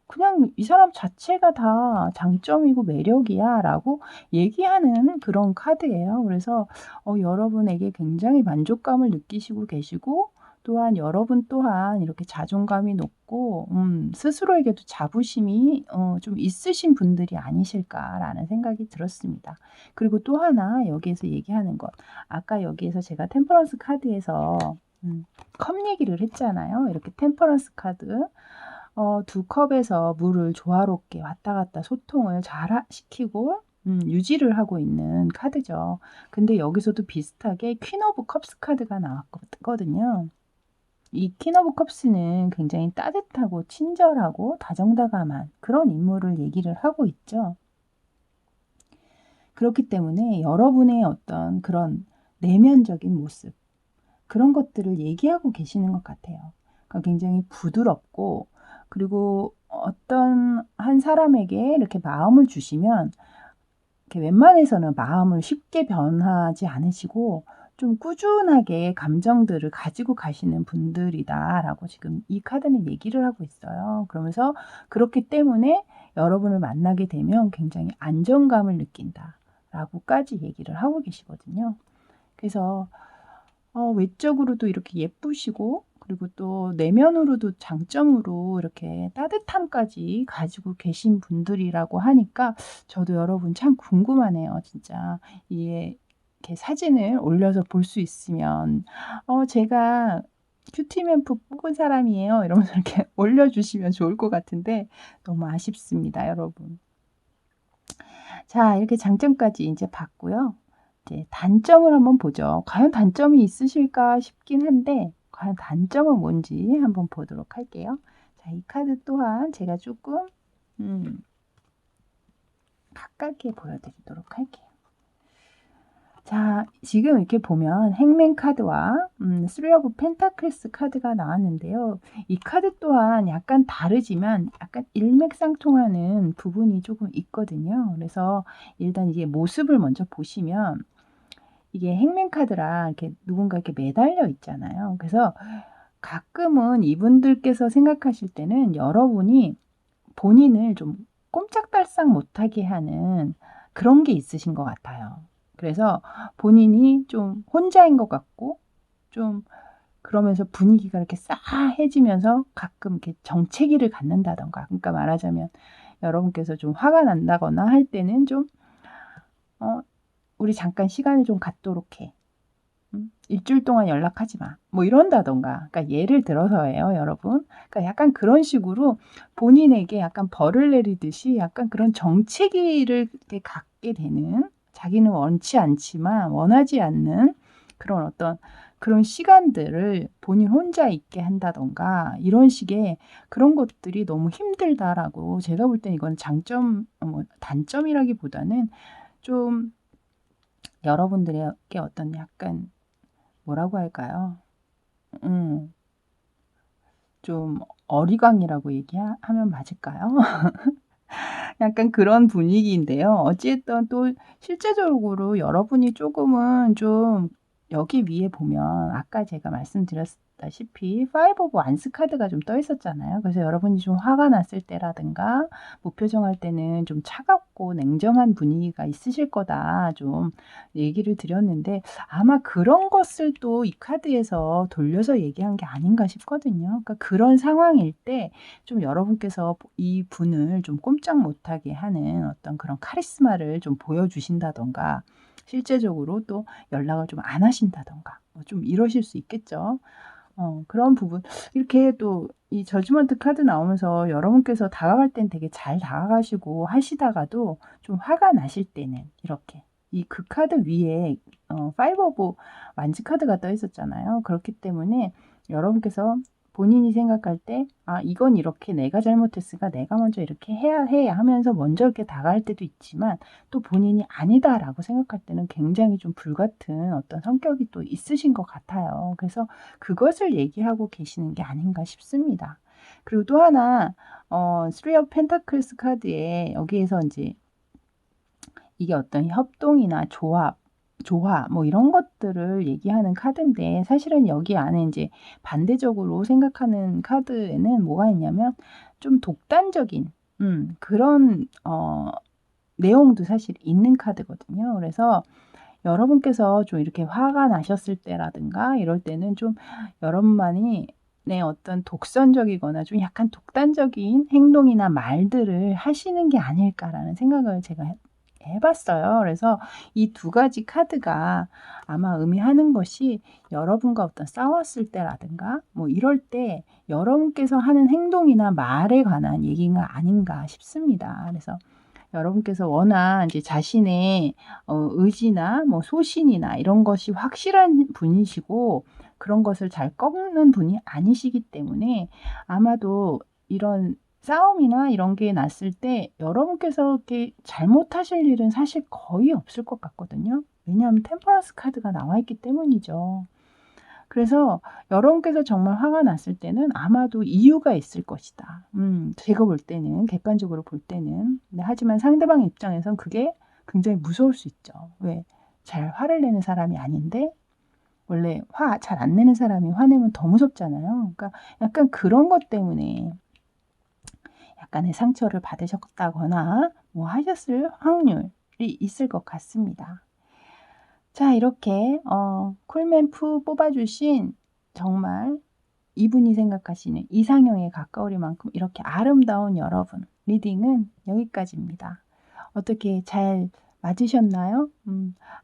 A: 그냥 이 사람 자체가 다 장점이고 매력이야 라고 얘기하는 그런 카드예요. 그래서 여러분에게 굉장히 만족감을 느끼시고 계시고 또한 여러분 또한 이렇게 자존감이 높고 스스로에게도 자부심이 좀 있으신 분들이 아니실까라는 생각이 들었습니다. 그리고 또 하나 여기에서 얘기하는 것. 아까 여기에서 제가 템퍼런스 카드에서 컵 얘기를 했잖아요. 이렇게 템퍼런스 카드. 두 컵에서 물을 조화롭게 왔다 갔다 소통을 잘 시키고 유지를 하고 있는 카드죠. 근데 여기서도 비슷하게 퀸 오브 컵스 카드가 나왔거든요. 이 퀸 오브 컵스는 굉장히 따뜻하고 친절하고 다정다감한 그런 인물을 얘기를 하고 있죠. 그렇기 때문에 여러분의 어떤 그런 내면적인 모습 그런 것들을 얘기하고 계시는 것 같아요. 그러니까 굉장히 부드럽고 그리고 어떤 한 사람에게 이렇게 마음을 주시면 이렇게 웬만해서는 마음을 쉽게 변하지 않으시고 좀 꾸준하게 감정들을 가지고 가시는 분들이다라고 지금 이 카드는 얘기를 하고 있어요. 그러면서 그렇기 때문에 여러분을 만나게 되면 굉장히 안정감을 느낀다라고까지 얘기를 하고 계시거든요. 그래서 외적으로도 이렇게 예쁘시고 그리고 또 내면으로도 장점으로 이렇게 따뜻함까지 가지고 계신 분들이라고 하니까 저도 여러분 참 궁금하네요. 진짜 이게 이렇게 사진을 올려서 볼 수 있으면 제가 큐티맨프 뽑은 사람이에요. 이러면서 이렇게 올려주시면 좋을 것 같은데 너무 아쉽습니다, 여러분. 자, 이렇게 장점까지 이제 봤고요. 이제 단점을 한번 보죠. 과연 단점이 있으실까 싶긴 한데 과연 단점은 뭔지 한번 보도록 할게요. 자, 이 카드 또한 제가 조금 가깝게 보여드리도록 할게요. 자, 지금 이렇게 보면 행맨 카드와 쓰리 오브 펜타클스 카드가 나왔는데요. 이 카드 또한 약간 다르지만 약간 일맥상통하는 부분이 조금 있거든요. 그래서 일단 이게 모습을 먼저 보시면 이게 행맨 카드라 이렇게 누군가 이렇게 매달려 있잖아요. 그래서 가끔은 이분들께서 생각하실 때는 여러분이 본인을 좀 꼼짝달싹 못하게 하는 그런 게 있으신 것 같아요. 그래서 본인이 좀 혼자인 것 같고 좀 그러면서 분위기가 이렇게 싸해지면서 가끔 이렇게 정체기를 갖는다던가 그러니까 말하자면 여러분께서 좀 화가 난다거나 할 때는 좀 우리 잠깐 시간을 좀 갖도록 해. 일주일 동안 연락하지 마. 뭐 이런다던가. 그러니까 예를 들어서예요, 여러분. 그러니까 약간 그런 식으로 본인에게 약간 벌을 내리듯이 약간 그런 정체기를 이렇게 갖게 되는, 자기는 원치 않지만 원하지 않는 그런 어떤 그런 시간들을 본인 혼자 있게 한다던가, 이런 식의 그런 것들이 너무 힘들다라고, 제가 볼 땐 이건 장점, 뭐 단점이라기보다는 좀 여러분들에게 어떤 약간 뭐라고 할까요? 좀 어리광이라고 얘기하면 맞을까요? 약간 그런 분위기인데요. 어찌됐든 또 실제적으로 여러분이 조금은 좀 여기 위에 보면 아까 제가 말씀드렸다시피 파이브 오브 완스 카드가 좀 떠 있었잖아요. 그래서 여러분이 좀 화가 났을 때라든가 무표정할 때는 좀 차갑고 냉정한 분위기가 있으실 거다 좀 얘기를 드렸는데, 아마 그런 것을 또 이 카드에서 돌려서 얘기한 게 아닌가 싶거든요. 그러니까 그런 상황일 때 좀 여러분께서 이 분을 좀 꼼짝 못하게 하는 어떤 그런 카리스마를 좀 보여주신다던가, 실제적으로 또 연락을 좀 안 하신다던가, 뭐 좀 이러실 수 있겠죠. 그런 부분. 이렇게 또 이 저지먼트 카드 나오면서 여러분께서 다가갈 땐 되게 잘 다가가시고 하시다가도 좀 화가 나실 때는 이렇게 이 그 카드 위에 파이브 오브 완즈 카드가 떠 있었잖아요. 그렇기 때문에 여러분께서 본인이 생각할 때 '아 이건 이렇게 내가 잘못했으니까 내가 먼저 이렇게 해야 해.' 하면서 먼저 이렇게 다가갈 때도 있지만, 또 본인이 '아니다.'라고 생각할 때는 굉장히 좀 불같은 어떤 성격이 또 있으신 것 같아요. 그래서 그것을 얘기하고 계시는 게 아닌가 싶습니다. 그리고 또 하나 Three of Pentacles 카드에 여기에서 인제 이게 어떤 협동이나 조화 뭐 이런 것들을 얘기하는 카드인데, 사실은 여기 안에 인제 반대적으로 생각하는 카드에는 뭐가 있냐면 좀 독단적인 그런 내용도 사실 있는 카드거든요. 그래서 여러분께서 좀 이렇게 화가 나셨을 때라든가 이럴 때는 좀 여러분만이 네 어떤 독선적이거나 좀 약간 독단적인 행동이나 말들을 하시는 게 아닐까라는 생각을 제가 해 봤어요. 그래서 이 두 가지 카드가 아마 의미하는 것이, 여러분과 어떤 싸웠을 때라든가 뭐 이럴 때 여러분께서 하는 행동이나 말에 관한 얘기가 아닌가 싶습니다. 그래서 여러분께서 워낙 이제 자신의 의지나 뭐 소신이나 이런 것이 확실한 분이시고, 그런 것을 잘 꺾는 분이 아니시기 때문에 아마도 이런 싸움이나 이런 게 났을 때 여러분께서 이렇게 잘못하실 일은 사실 거의 없을 것 같거든요. 왜냐하면 템퍼런스 카드가 나와 있기 때문이죠. 그래서 여러분께서 정말 화가 났을 때는 아마도 이유가 있을 것이다. 제가 볼 때는, 객관적으로 볼 때는. 네, 하지만 상대방 입장에선 그게 굉장히 무서울 수 있죠. 왜? 잘 화를 내는 사람이 아닌데, 원래 화 잘 안 내는 사람이 화내면 더 무섭잖아요. 그러니까 약간 그런 것 때문에 약간의 상처를 받으셨다거나 뭐 하셨을 확률이 있을 것 같습니다. 자, 이렇게 쿨맨프 뽑아주신, 정말 이분이 생각하시는 이상형에 가까울 만큼 이렇게 아름다운 여러분 리딩은 여기까지입니다. 어떻게 잘 맞으셨나요?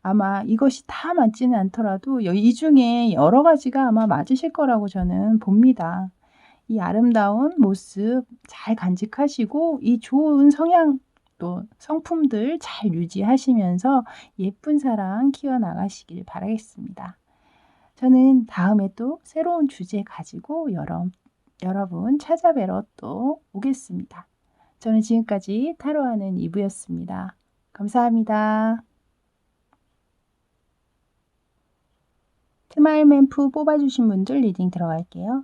A: 아마 이것이 다 맞지는 않더라도 이 중에 여러 가지가 아마 맞으실 거라고 저는 봅니다. 이 아름다운 모습 잘 간직하시고 이 좋은 성향 또 성품들 잘 유지하시면서 예쁜 사랑 키워나가시길 바라겠습니다. 저는 다음에 또 새로운 주제 가지고 여러분 찾아뵈러 또 오겠습니다. 저는 지금까지 타로하는 이브였습니다. 감사합니다. 스마일맨프 뽑아주신 분들 리딩 들어갈게요.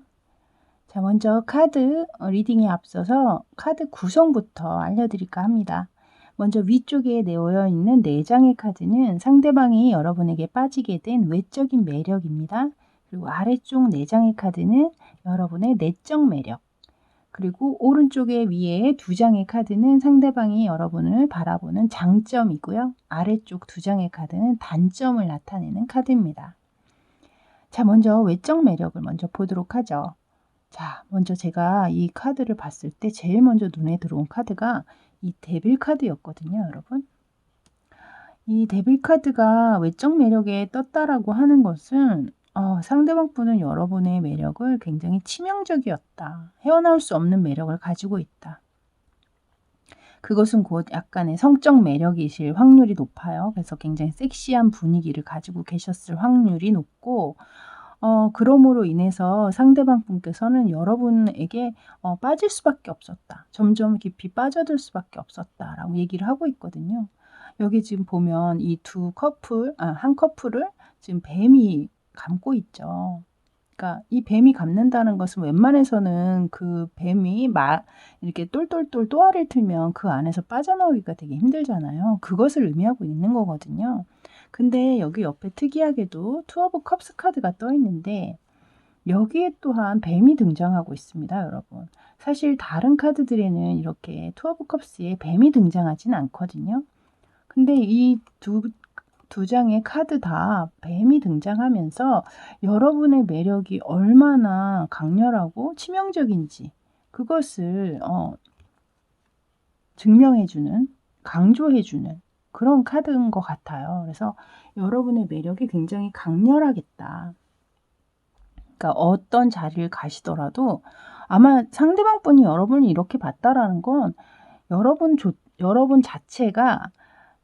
A: 자, 먼저 카드 리딩에 앞서서 카드 구성부터 알려드릴까 합니다. 먼저 위쪽에 놓여 있는 4장의 카드는 상대방이 여러분에게 빠지게 된 외적인 매력입니다. 그리고 아래쪽 4장의 카드는 여러분의 내적 매력. 그리고 오른쪽에 위에 2장의 카드는 상대방이 여러분을 바라보는 장점이고요. 아래쪽 2장의 카드는 단점을 나타내는 카드입니다. 자, 먼저 외적 매력을 먼저 보도록 하죠. 자, 먼저 제가 이 카드를 봤을 때 제일 먼저 눈에 들어온 카드가 이 데빌 카드였거든요, 여러분. 이 데빌 카드가 외적 매력에 떴다라고 하는 것은 상대방 분은 여러분의 매력을 굉장히 치명적이었다. 헤어나올 수 없는 매력을 가지고 있다. 그것은 곧 약간의 성적 매력이실 확률이 높아요. 그래서 굉장히 섹시한 분위기를 가지고 계셨을 확률이 높고 그럼으로 인해서 상대방 분께서는 여러분에게 빠질 수밖에 없었다. 점점 깊이 빠져들 수밖에 없었다라고 얘기를 하고 있거든요. 여기 지금 보면 이 한 커플을 지금 뱀이 감고 있죠. 그러니까 이 뱀이 감는다는 것은 웬만해서는 그 뱀이 이렇게 똘똘똘 또아를 틀면 그 안에서 빠져나오기가 되게 힘들잖아요. 그것을 의미하고 있는 거거든요. 근데 여기 옆에 특이하게도 투 오브 컵스 카드가 떠 있는데 여기에 또한 뱀이 등장하고 있습니다, 여러분. 사실 다른 카드들에는 이렇게 투 오브 컵스에 뱀이 등장하진 않거든요. 근데 이 두 장의 카드 다 뱀이 등장하면서 여러분의 매력이 얼마나 강렬하고 치명적인지 그것을 증명해주는, 강조해주는 그런 카드인 것 같아요. 그래서 여러분의 매력이 굉장히 강렬하겠다. 그러니까 어떤 자리를 가시더라도 아마 상대방 분이 여러분을 이렇게 봤다라는 건 여러분 자체가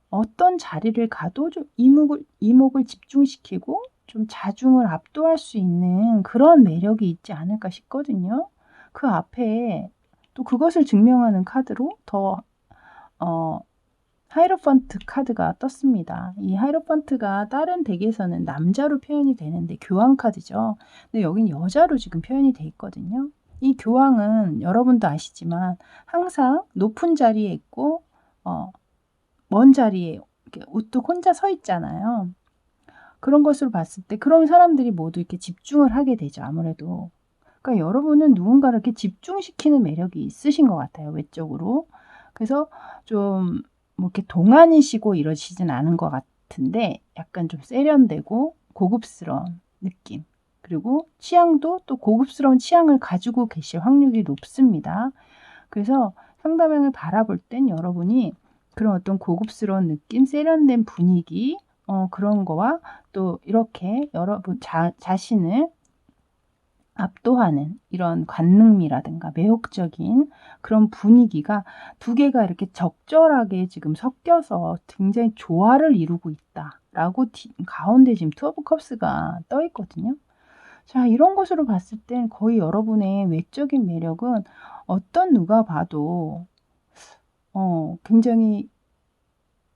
A: 어떤 자리를 가도 좀 이목을 집중시키고 좀 자중을 압도할 수 있는 그런 매력이 있지 않을까 싶거든요. 그 앞에 또 그것을 증명하는 카드로 더 하이로펀트 카드가 떴습니다. 이 하이로펀트가 다른 덱에서는 남자로 표현이 되는데 교황 카드죠. 근데 여긴 여자로 지금 표현이 돼 있거든요. 이 교황은 여러분도 아시지만 항상 높은 자리에 있고 먼 자리에 이렇게 우뚝 혼자 서 있잖아요. 그런 것으로 봤을 때 그런 사람들이 모두 이렇게 집중을 하게 되죠. 아무래도. 그러니까 여러분은 누군가를 이렇게 집중시키는 매력이 있으신 것 같아요. 외적으로. 그래서 좀 뭐 이렇게 동안이시고 이러시진 않은 것 같은데 약간 좀 세련되고 고급스러운 느낌. 그리고 취향도 또 고급스러운 취향을 가지고 계실 확률이 높습니다. 그래서 상대방을 바라볼 땐 여러분이 그런 어떤 고급스러운 느낌, 세련된 분위기 그런 거와 또 이렇게 여러분 자신을 압도하는 이런 관능미라든가 매혹적인 그런 분위기가 두 개가 이렇게 적절하게 지금 섞여서 굉장히 조화를 이루고 있다라고 가운데 지금 투 오브 컵스가 떠 있거든요. 자, 이런 것으로 봤을 땐 거의 여러분의 외적인 매력은 어떤 누가 봐도 굉장히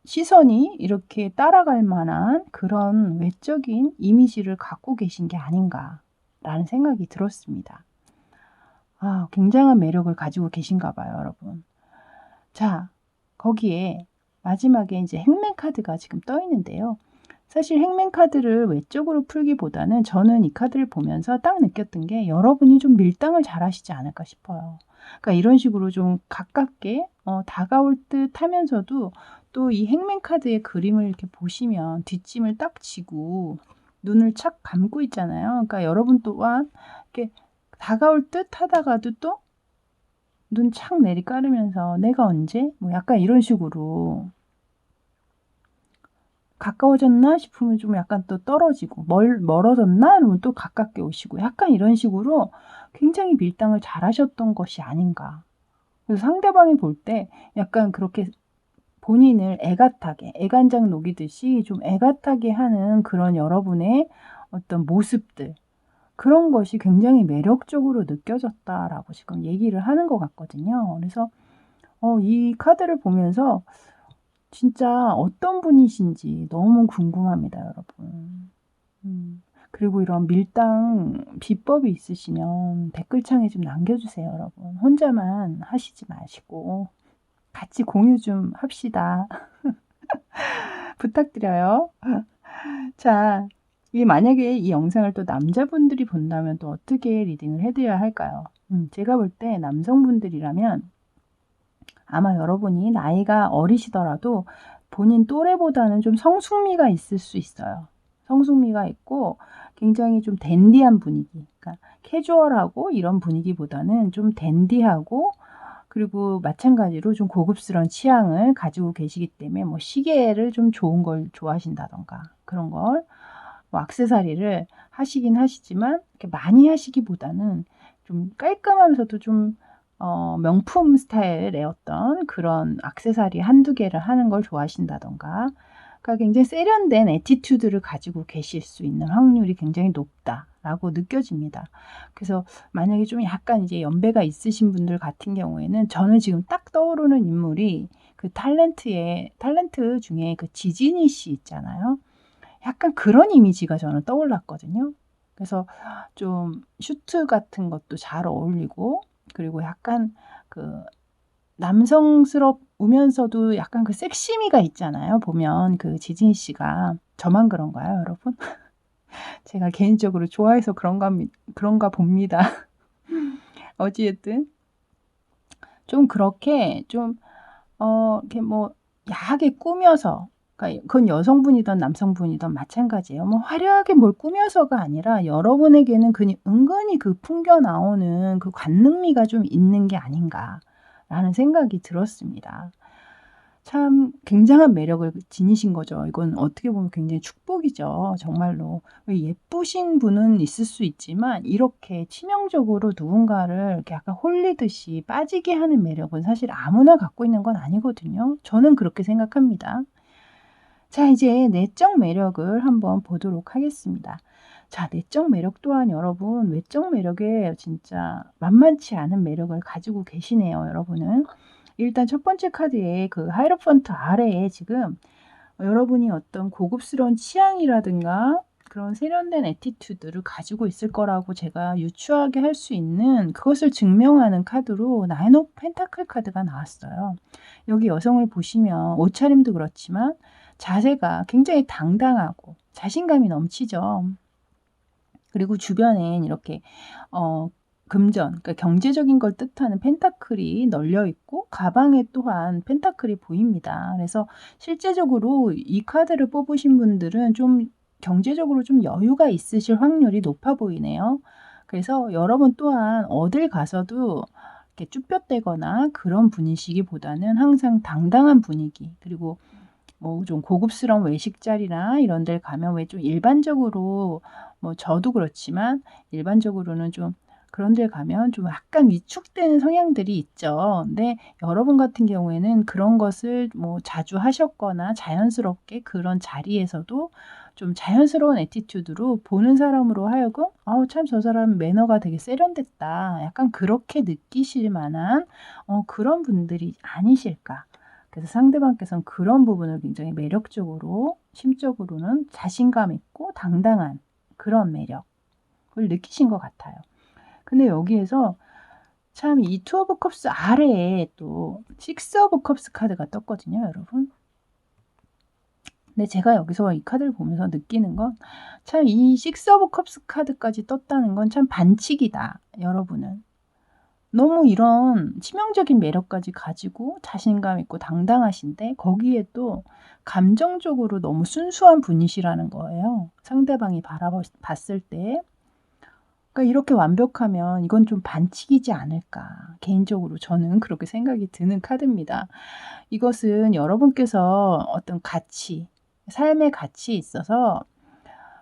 A: 시선이 이렇게 따라갈 만한 그런 외적인 이미지를 갖고 계신 게 아닌가라는 생각이 들었습니다. 굉장한 매력을 가지고 계신가 봐요, 여러분. 자, 거기에 마지막에 이제 행맨 카드가 지금 떠 있는데요. 사실 행맨 카드를 외적으로 풀기보다는 저는 이 카드를 보면서 딱 느꼈던 게 여러분이 좀 밀당을 잘 하시지 않을까 싶어요. 그러니까 이런 식으로 좀 가깝게 다가올 듯 하면서도 또 이 행맨 카드의 그림을 이렇게 보시면 뒷짐을 딱 지고 눈을 착 감고 있잖아요. 그러니까 여러분 또한 이렇게 다가올 듯 하다가도 또 눈 착 내리깔으면서 내가 언제? 뭐 약간 이런 식으로 가까워졌나 싶으면 좀 약간 또 떨어지고 멀어졌나? 이러면 또 가깝게 오시고 약간 이런 식으로 굉장히 밀당을 잘하셨던 것이 아닌가. 그래서 상대방이 볼 때 약간 그렇게 본인을 애같하게 애간장 녹이듯이 좀 애같하게 하는 그런 여러분의 어떤 모습들 그런 것이 굉장히 매력적으로 느껴졌다라고 지금 얘기를 하는 것 같거든요. 그래서 이 카드를 보면서 진짜 어떤 분이신지 너무 궁금합니다, 여러분. 그리고 이런 밀당 비법이 있으시면 댓글창에 좀 남겨주세요, 여러분. 혼자만 하시지 마시고 같이 공유 좀 합시다. 부탁드려요. 자, 만약에 이 영상을 또 남자분들이 본다면 또 어떻게 리딩을 해드려야 할까요? 제가 볼 때 남성분들이라면 아마 여러분이 나이가 어리시더라도 본인 또래보다는 좀 성숙미가 있을 수 있어요. 성숙미가 있고 굉장히 좀 댄디한 분위기, 그러니까 캐주얼하고 이런 분위기보다는 좀 댄디하고 그리고 마찬가지로 좀 고급스러운 취향을 가지고 계시기 때문에 뭐 시계를 좀 좋은 걸 좋아하신다든가 그런 걸 뭐 액세서리를 하시긴 하시지만 이렇게 많이 하시기보다는 좀 깔끔하면서도 좀 명품 스타일의 어떤 그런 액세서리 한두 개를 하는 걸 좋아하신다든가 그러니까 굉장히 세련된 애티튜드를 가지고 계실 수 있는 확률이 굉장히 높다라고 느껴집니다. 그래서 만약에 좀 약간 이제 연배가 있으신 분들 같은 경우에는 저는 지금 딱 떠오르는 인물이 그 탤런트 중에 그 지진이 씨 있잖아요. 약간 그런 이미지가 저는 떠올랐거든요. 그래서 좀 슈트 같은 것도 잘 어울리고 그리고 약간 그 남성스러우면서도 약간 그 섹시미가 있잖아요. 보면 그 지진 씨가. 저만 그런가요, 여러분? 제가 개인적으로 좋아해서 그런가 봅니다. 어찌됐든 좀 그렇게 좀 이렇게 뭐 야하게 꾸며서 그러니까 그건 여성분이든 남성분이든 마찬가지예요. 뭐 화려하게 뭘 꾸며서가 아니라 여러분에게는 은근히 그 풍겨 나오는 그 관능미가 좀 있는 게 아닌가라는 생각이 들었습니다. 참 굉장한 매력을 지니신 거죠. 이건 어떻게 보면 굉장히 축복이죠. 정말로. 예쁘신 분은 있을 수 있지만 이렇게 치명적으로 누군가를 이렇게 약간 홀리듯이 빠지게 하는 매력은 사실 아무나 갖고 있는 건 아니거든요. 저는 그렇게 생각합니다. 자, 이제 내적 매력을 한번 보도록 하겠습니다. 자, 내적 매력 또한 여러분 외적 매력에 진짜 만만치 않은 매력을 가지고 계시네요, 여러분은. 일단 첫 번째 카드에 그 하이로펀트 아래에 지금 여러분이 어떤 고급스러운 취향이라든가 그런 세련된 애티튜드를 가지고 있을 거라고 제가 유추하게 할 수 있는 그것을 증명하는 카드로 나인 오브 펜타클 카드가 나왔어요. 여기 여성을 보시면 옷차림도 그렇지만 자세가 굉장히 당당하고 자신감이 넘치죠. 그리고 주변엔 이렇게 금전, 그러니까 경제적인 걸 뜻하는 펜타클이 널려 있고 가방에 또한 펜타클이 보입니다. 그래서 실제적으로 이 카드를 뽑으신 분들은 좀 경제적으로 좀 여유가 있으실 확률이 높아 보이네요. 그래서 여러분 또한 어딜 가서도 이렇게 쭈뼛대거나 그런 분이시기보다는 항상 당당한 분위기, 그리고 뭐 좀 고급스러운 외식 자리나 이런 데를 가면 왜 좀 일반적으로 뭐 저도 그렇지만 일반적으로는 좀 그런 데 가면 좀 약간 위축되는 성향들이 있죠. 근데 여러분 같은 경우에는 그런 것을 뭐 자주 하셨거나 자연스럽게 그런 자리에서도 좀 자연스러운 애티튜드로 보는 사람으로 하여금 '아우 참 저 사람 매너가 되게 세련됐다.' 약간 그렇게 느끼실 만한 그런 분들이 아니실까. 그래서 상대방께서는 그런 부분을 굉장히 매력적으로 심적으로는 자신감 있고 당당한 그런 매력을 느끼신 것 같아요. 근데 여기에서 참 이 투 오브 컵스 아래에 또 식스 오브 컵스 카드가 떴거든요, 여러분. 근데 제가 여기서 이 카드를 보면서 느끼는 건 참 이 식스 오브 컵스 카드까지 떴다는 건 참 반칙이다, 여러분은. 너무 이런 치명적인 매력까지 가지고 자신감 있고 당당하신데 거기에 또 감정적으로 너무 순수한 분이시라는 거예요. 상대방이 봤을 때. 그러니까 이렇게 완벽하면 이건 좀 반칙이지 않을까. 개인적으로 저는 그렇게 생각이 드는 카드입니다. 이것은 여러분께서 어떤 가치, 삶의 가치에 있어서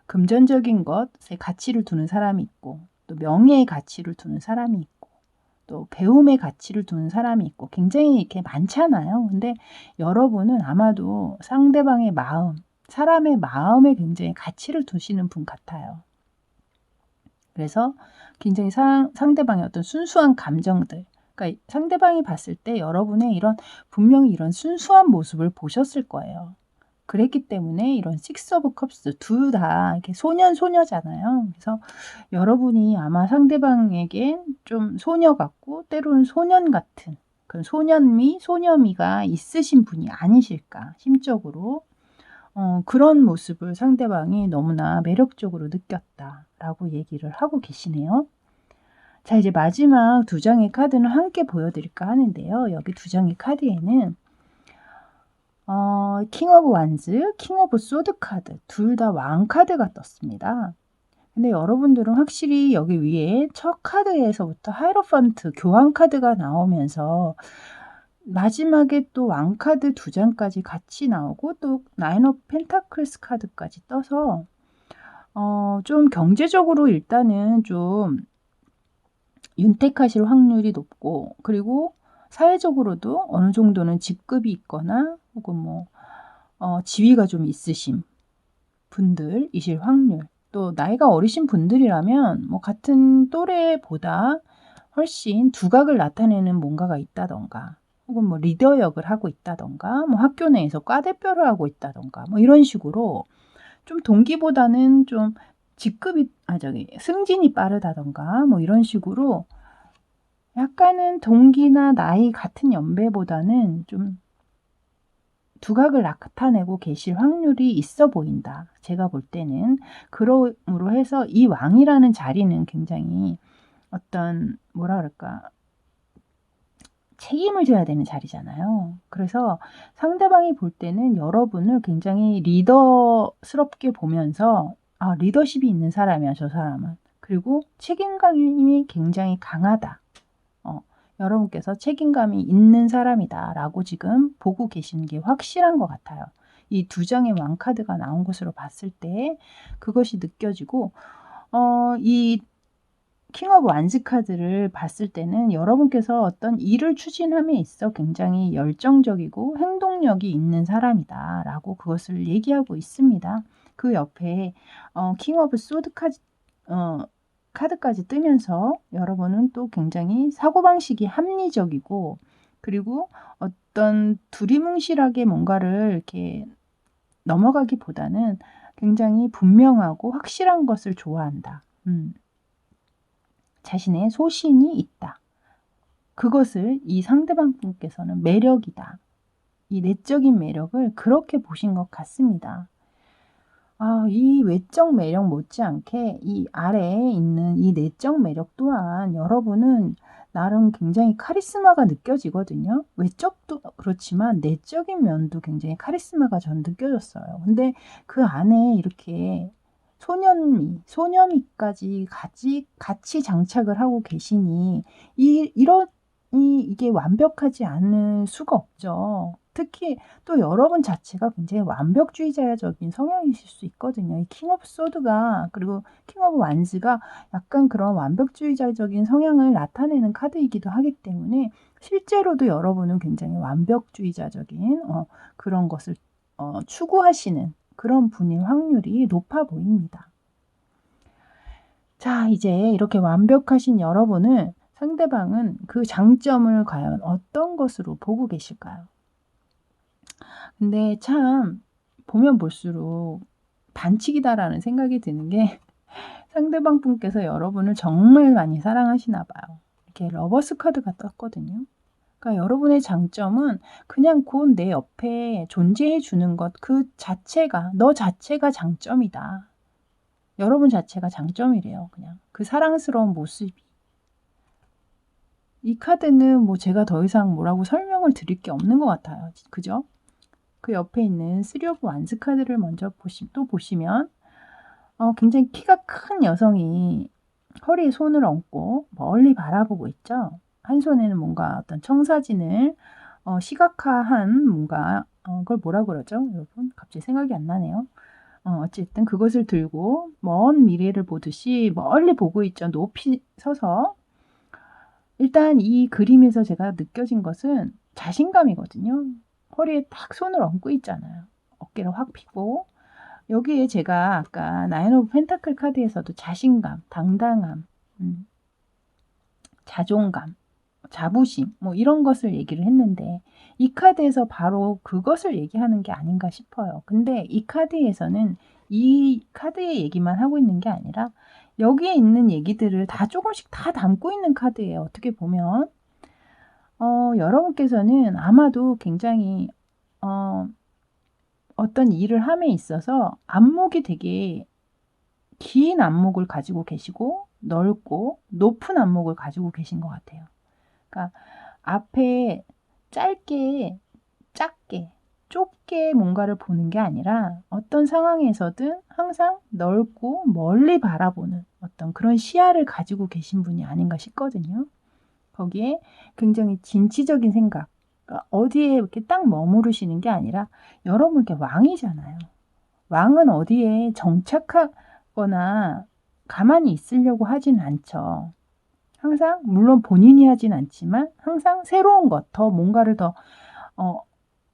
A: 금전적인 것에 가치를 두는 사람이 있고 또 명예의 가치를 두는 사람이 있고 또 배움의 가치를 두는 사람이 있고 굉장히 이렇게 많잖아요. 근데 여러분은 아마도 상대방의 마음, 사람의 마음에 굉장히 가치를 두시는 분 같아요. 그래서 굉장히 상대방의 어떤 순수한 감정들, 그러니까 상대방이 봤을 때 여러분의 분명히 이런 순수한 모습을 보셨을 거예요. 그랬기 때문에 이런 식스 오브 컵스 둘 다 이렇게 소녀잖아요. 그래서 여러분이 아마 상대방에겐 좀 소녀 같고 때로는 소년 같은 그런 소녀미가 있으신 분이 아니실까 심적으로. 그런 모습을 상대방이 너무나 매력적으로 느꼈다라고 얘기를 하고 계시네요. 자, 이제 마지막 두 장의 카드는 함께 보여드릴까 하는데요. 여기 두 장의 카드에는 킹 오브 완즈, 킹 오브 소드 카드 둘 다 왕 카드가 떴습니다. 근데 여러분들은 확실히 여기 위에 첫 카드에서부터 하이로펀트 교환 카드가 나오면서 마지막에 또 왕카드 2장까지 같이 나오고 또 나인 오브 펜타클스 카드까지 떠서 좀 경제적으로 일단은 좀 윤택하실 확률이 높고, 그리고 사회적으로도 어느 정도는 직급이 있거나 혹은 뭐 지위가 좀 있으신 분들이실 확률, 또 나이가 어리신 분들이라면 뭐 같은 또래보다 훨씬 두각을 나타내는 뭔가가 있다던가, 혹은 뭐 리더 역을 하고 있다던가, 뭐 학교 내에서 과대표를 하고 있다던가, 뭐 이런 식으로 좀 동기보다는 좀 직급이 승진이 빠르다던가, 뭐 이런 식으로 약간은 동기나 나이 같은 연배보다는 좀 두각을 나타내고 계실 확률이 있어 보인다. 제가 볼 때는. 그러므로 해서 이 왕이라는 자리는 굉장히 어떤 뭐라 그럴까, 책임을 져야 되는 자리잖아요. 그래서 상대방이 볼 때는 여러분을 굉장히 리더스럽게 보면서 리더십이 있는 사람이야, 저 사람은. 그리고 책임감이 굉장히 강하다. 여러분께서 책임감이 있는 사람이다 라고 지금 보고 계시는 게 확실한 것 같아요. 이 2장의 왕카드가 나온 것으로 봤을 때 그것이 느껴지고, 이 킹 오브 완즈 카드를 봤을 때는 여러분께서 어떤 일을 추진함에 있어 굉장히 열정적이고 행동력이 있는 사람이다 라고 그것을 얘기하고 있습니다. 그 옆에 킹 오브 소드 카드까지 뜨면서 여러분은 또 굉장히 사고방식이 합리적이고, 그리고 어떤 두리뭉실하게 뭔가를 이렇게 넘어가기보다는 굉장히 분명하고 확실한 것을 좋아한다. 자신의 소신이 있다. 그것을 이 상대방 분께서는 매력이다. 이 내적인 매력을 그렇게 보신 것 같습니다. 이 외적 매력 못지않게 이 아래에 있는 이 내적 매력 또한 여러분은 나름 굉장히 카리스마가 느껴지거든요. 외적도 그렇지만 내적인 면도 굉장히 카리스마가 전 느껴졌어요. 근데 그 안에 이렇게 소년미까지 같이 장착을 하고 계시니 이게 완벽하지 않을 수가 없죠. 특히 또 여러분 자체가 굉장히 완벽주의자적인 성향이실 수 있거든요. 이 킹 오브 소드가, 그리고 킹 오브 완즈가 약간 그런 완벽주의자적인 성향을 나타내는 카드이기도 하기 때문에 실제로도 여러분은 굉장히 완벽주의자적인 그런 것을 추구하시는 그런 분일 확률이 높아 보입니다. 자, 이제 이렇게 완벽하신 여러분을 상대방은 그 장점을 과연 어떤 것으로 보고 계실까요? 근데 참 보면 볼수록 반칙이다라는 생각이 드는 게 상대방 분께서 여러분을 정말 많이 사랑하시나 봐요. 이렇게 러버스 카드가 떴거든요. 그러니까 여러분의 장점은 그냥 곧 내 옆에 존재해 주는 것 그 자체가, 너 자체가 장점이다. 여러분 자체가 장점이래요. 그냥 그 사랑스러운 모습이. 이 카드는 뭐 제가 더 이상 뭐라고 설명을 드릴 게 없는 것 같아요. 그죠? 그 옆에 있는 3 오브 완즈 카드를 먼저 보시면 굉장히 키가 큰 여성이 허리에 손을 얹고 멀리 바라보고 있죠. 한 손에는 뭔가 어떤 청사진을 시각화한 뭔가 그걸 뭐라 그러죠, 여러분? 갑자기 생각이 안 나네요. 어쨌든 그것을 들고 먼 미래를 보듯이 멀리 보고 있죠. 높이 서서. 일단 이 그림에서 제가 느껴진 것은 자신감이거든요. 허리에 딱 손을 얹고 있잖아요. 어깨를 확 펴고. 여기에 제가 아까 나인 오브 펜타클 카드에서도 자신감, 당당함, 자존감, 자부심 뭐 이런 것을 얘기를 했는데 이 카드에서 바로 그것을 얘기하는 게 아닌가 싶어요. 근데 이 카드에서는 이 카드의 얘기만 하고 있는 게 아니라 여기에 있는 얘기들을 다 조금씩 다 담고 있는 카드예요. 어떻게 보면 여러분께서는 아마도 굉장히 어떤 일을 함에 있어서 안목이 되게 긴 안목을 가지고 계시고 넓고 높은 안목을 가지고 계신 것 같아요. 그러니까 앞에 짧게 작게 좁게 뭔가를 보는 게 아니라 어떤 상황에서든 항상 넓고 멀리 바라보는 어떤 그런 시야를 가지고 계신 분이 아닌가 싶거든요. 거기에 굉장히 진취적인 생각, 그러니까 어디에 이렇게 딱 머무르시는 게 아니라 여러분 이렇게 왕이잖아요. 왕은 어디에 정착하거나 가만히 있으려고 하진 않죠. 항상 물론 본인이 하진 않지만 항상 새로운 것, 더 뭔가를 더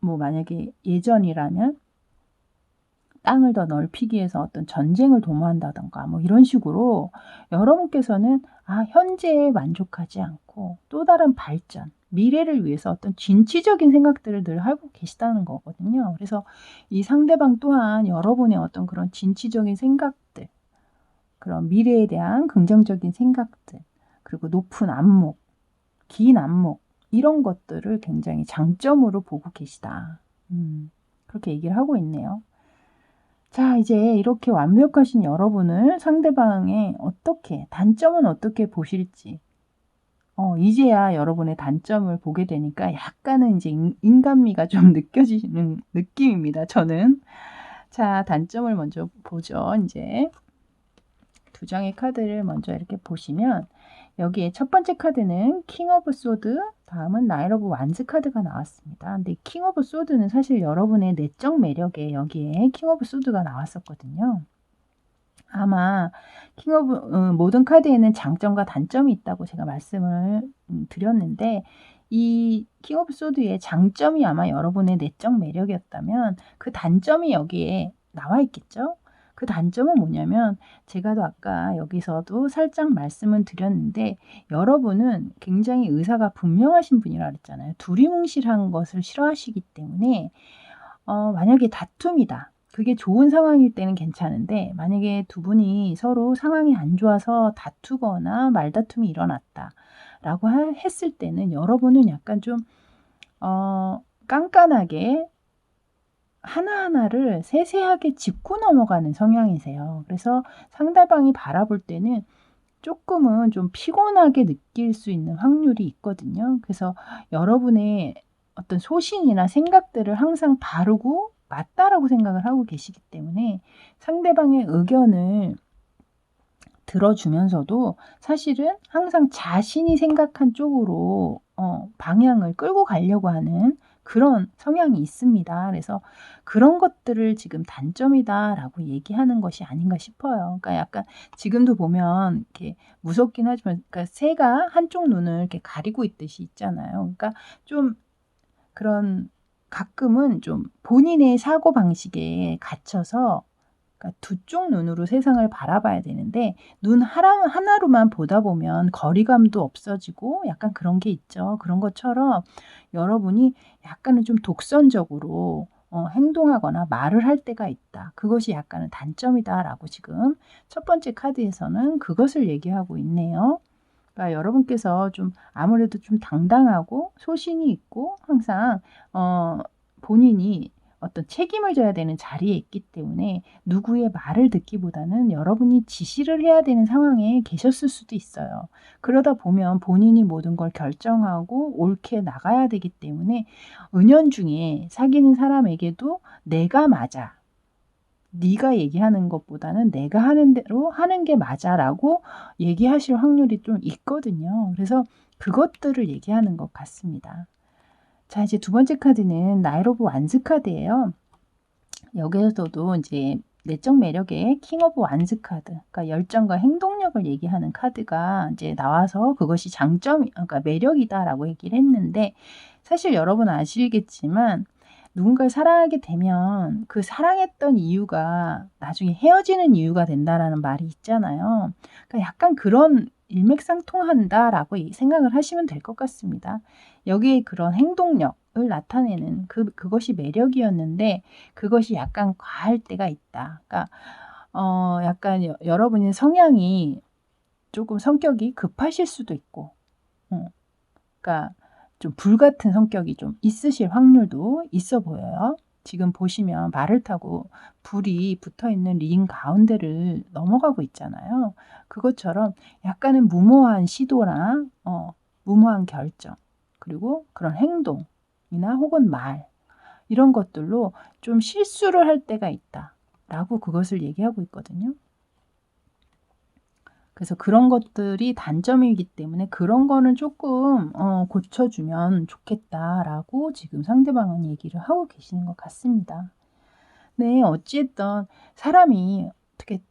A: 뭐 만약에 예전이라면 땅을 더 넓히기 위해서 어떤 전쟁을 도모한다든가 뭐 이런 식으로 여러분께서는 현재에 만족하지 않고 또 다른 발전, 미래를 위해서 어떤 진취적인 생각들을 늘 하고 계시다는 거거든요. 그래서 이 상대방 또한 여러분의 어떤 그런 진취적인 생각들, 그런 미래에 대한 긍정적인 생각들, 그리고 높은 안목, 긴 안목 이런 것들을 굉장히 장점으로 보고 계시다. 그렇게 얘기를 하고 있네요. 자, 이제 이렇게 완벽하신 여러분을 상대방의 단점은 어떻게 보실지, 이제야 여러분의 단점을 보게 되니까 약간은 이제 인간미가 좀 느껴지는 느낌입니다, 저는. 자, 단점을 먼저 보죠, 이제. 두 장의 카드를 먼저 이렇게 보시면, 여기에 첫 번째 카드는 킹 오브 소드, 다음은 나인 오브 완즈 카드가 나왔습니다. 근데 킹 오브 소드는 사실 여러분의 내적 매력에 여기에 킹 오브 소드가 나왔었거든요. 아마 모든 카드에는 장점과 단점이 있다고 제가 말씀을 드렸는데, 이 킹 오브 소드의 장점이 아마 여러분의 내적 매력이었다면 그 단점이 여기에 나와 있겠죠? 그 단점은 뭐냐면, 제가 아까 여기서도 살짝 말씀을 드렸는데, 여러분은 굉장히 의사가 분명하신 분이라 그랬잖아요. 두리뭉실한 것을 싫어하시기 때문에 만약에 다툼이다. 그게 좋은 상황일 때는 괜찮은데, 만약에 두 분이 서로 상황이 안 좋아서 다투거나 말다툼이 일어났다라고 했을 때는 여러분은 약간 좀 깐깐하게 하나하나를 세세하게 짚고 넘어가는 성향이세요. 그래서 상대방이 바라볼 때는 조금은 좀 피곤하게 느낄 수 있는 확률이 있거든요. 그래서 여러분의 어떤 소신이나 생각들을 항상 바르고 맞다라고 생각을 하고 계시기 때문에 상대방의 의견을 들어주면서도 사실은 항상 자신이 생각한 쪽으로 방향을 끌고 가려고 하는 그런 성향이 있습니다. 그래서 그런 것들을 지금 단점이다라고 얘기하는 것이 아닌가 싶어요. 그러니까 약간 지금도 보면 이렇게 무섭긴 하지만, 그러니까 새가 한쪽 눈을 이렇게 가리고 있듯이 있잖아요. 그러니까 좀 그런, 가끔은 좀 본인의 사고 방식에 갇혀서, 그러니까 두 쪽 눈으로 세상을 바라봐야 되는데 눈 하나로만 보다 보면 거리감도 없어지고 약간 그런 게 있죠. 그런 것처럼 여러분이 약간은 좀 독선적으로 행동하거나 말을 할 때가 있다. 그것이 약간은 단점이다라고 지금 첫 번째 카드에서는 그것을 얘기하고 있네요. 그러니까 여러분께서 좀 아무래도 좀 당당하고 소신이 있고 항상 본인이 어떤 책임을 져야 되는 자리에 있기 때문에 누구의 말을 듣기보다는 여러분이 지시를 해야 되는 상황에 계셨을 수도 있어요. 그러다 보면 본인이 모든 걸 결정하고 옳게 나가야 되기 때문에 은연중에 사귀는 사람에게도 내가 맞아, 네가 얘기하는 것보다는 내가 하는 대로 하는 게 맞아라고 얘기하실 확률이 좀 있거든요. 그래서 그것들을 얘기하는 것 같습니다. 자, 이제 두 번째 카드는 나인 오브 완즈 카드예요. 여기에서도 이제 내적 매력의 킹 오브 완즈 카드, 그러니까 열정과 행동력을 얘기하는 카드가 이제 나와서 그것이 그러니까 매력이다라고 얘기를 했는데, 사실 여러분 아시겠지만 누군가를 사랑하게 되면 그 사랑했던 이유가 나중에 헤어지는 이유가 된다라는 말이 있잖아요. 그러니까 약간 그런 일맥상통한다라고 생각을 하시면 될 것 같습니다. 여기에 그런 행동력을 나타내는 그것이 매력이었는데 그것이 약간 과할 때가 있다. 그러니까 약간 여러분의 성향이 조금 성격이 급하실 수도 있고, 그러니까 좀 불같은 성격이 좀 있으실 확률도 있어 보여요. 지금 보시면 말을 타고 불이 붙어있는 링 가운데를 넘어가고 있잖아요. 그것처럼 약간은 무모한 시도나 무모한 결정, 그리고 그런 행동이나 혹은 말, 이런 것들로 좀 실수를 할 때가 있다라고 그것을 얘기하고 있거든요. 그래서 그런 것들이 단점이기 때문에 그런 거는 조금 고쳐주면 좋겠다라고 지금 상대방은 얘기를 하고 계시는 것 같습니다. 네, 어찌됐든 사람이 어떻게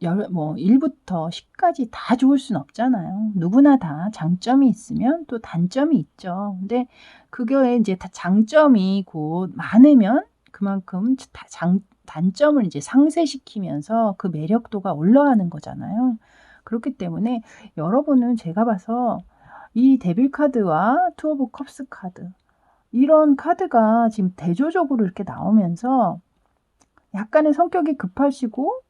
A: 1부터 10까지 다 좋을 수는 없잖아요. 누구나 다 장점이 있으면 또 단점이 있죠. 근데 그거에 이제 다 장점이 곧 많으면 그만큼 단점을 이제 상쇄시키면서 그 매력도가 올라가는 거잖아요. 그렇기 때문에 여러분은 제가 봐서 이 데빌 카드와 투 오브 컵스 카드, 이런 카드가 지금 대조적으로 이렇게 나오면서 약간의 성격이 급하시고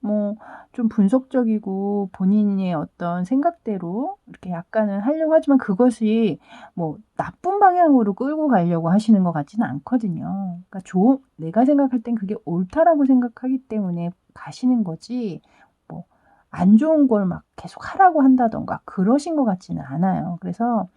A: 좀 분석적이고 본인의 어떤 생각대로 이렇게 약간은 하려고 하지만 그것이 나쁜 방향으로 끌고 가려고 하시는 것 같지는 않거든요. 그러니까 내가 생각할 땐 그게 옳다라고 생각하기 때문에 가시는 거지 안 좋은 걸 막 계속 하라고 한다든가 그러신 것 같지는 않아요. 그래서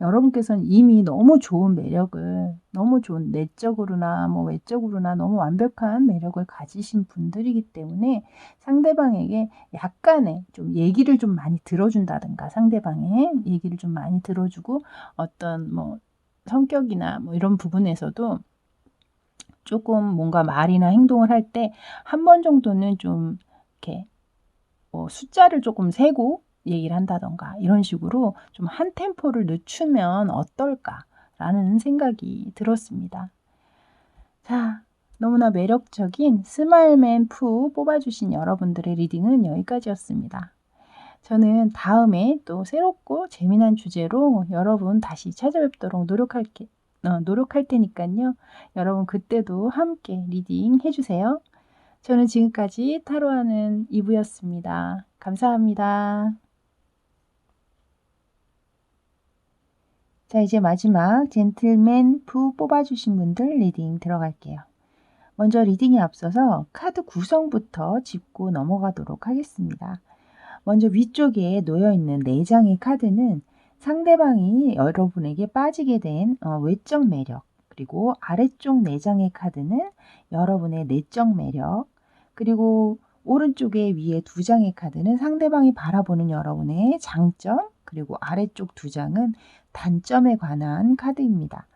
A: 여러분께서는 이미 너무 좋은 매력을, 너무 좋은 내적으로나 외적으로나 너무 완벽한 매력을 가지신 분들이기 때문에 상대방에게 약간의 좀 얘기를 좀 많이 들어준다든가, 상대방의 얘기를 좀 많이 들어주고 어떤 성격이나 이런 부분에서도 조금 뭔가 말이나 행동을 할 때 한 번 정도는 좀 이렇게 숫자를 조금 세고 얘기를 한다든가 이런 식으로 좀 한 템포를 늦추면 어떨까라는 생각이 들었습니다. 자, 너무나 매력적인 스마일맨 푸 뽑아주신 여러분들의 리딩은 여기까지였습니다. 저는 다음에 또 새롭고 재미난 주제로 여러분 다시 찾아뵙도록 노력할 테니까요. 여러분 그때도 함께 리딩 해주세요. 저는 지금까지 타로하는 이브였습니다. 감사합니다. 자, 이제 마지막 젠틀맨 푸 뽑아주신 분들 리딩 들어갈게요. 먼저 리딩에 앞서서 카드 구성부터 짚고 넘어가도록 하겠습니다. 먼저 위쪽에 놓여있는 4장의 카드는 상대방이 여러분에게 빠지게 된 외적 매력, 그리고 아래쪽 4장의 카드는 여러분의 내적 매력, 그리고 오른쪽에 위에 2장의 카드는 상대방이 바라보는 여러분의 장점, 그리고 아래쪽 2장은 단점에 관한 카드입니다.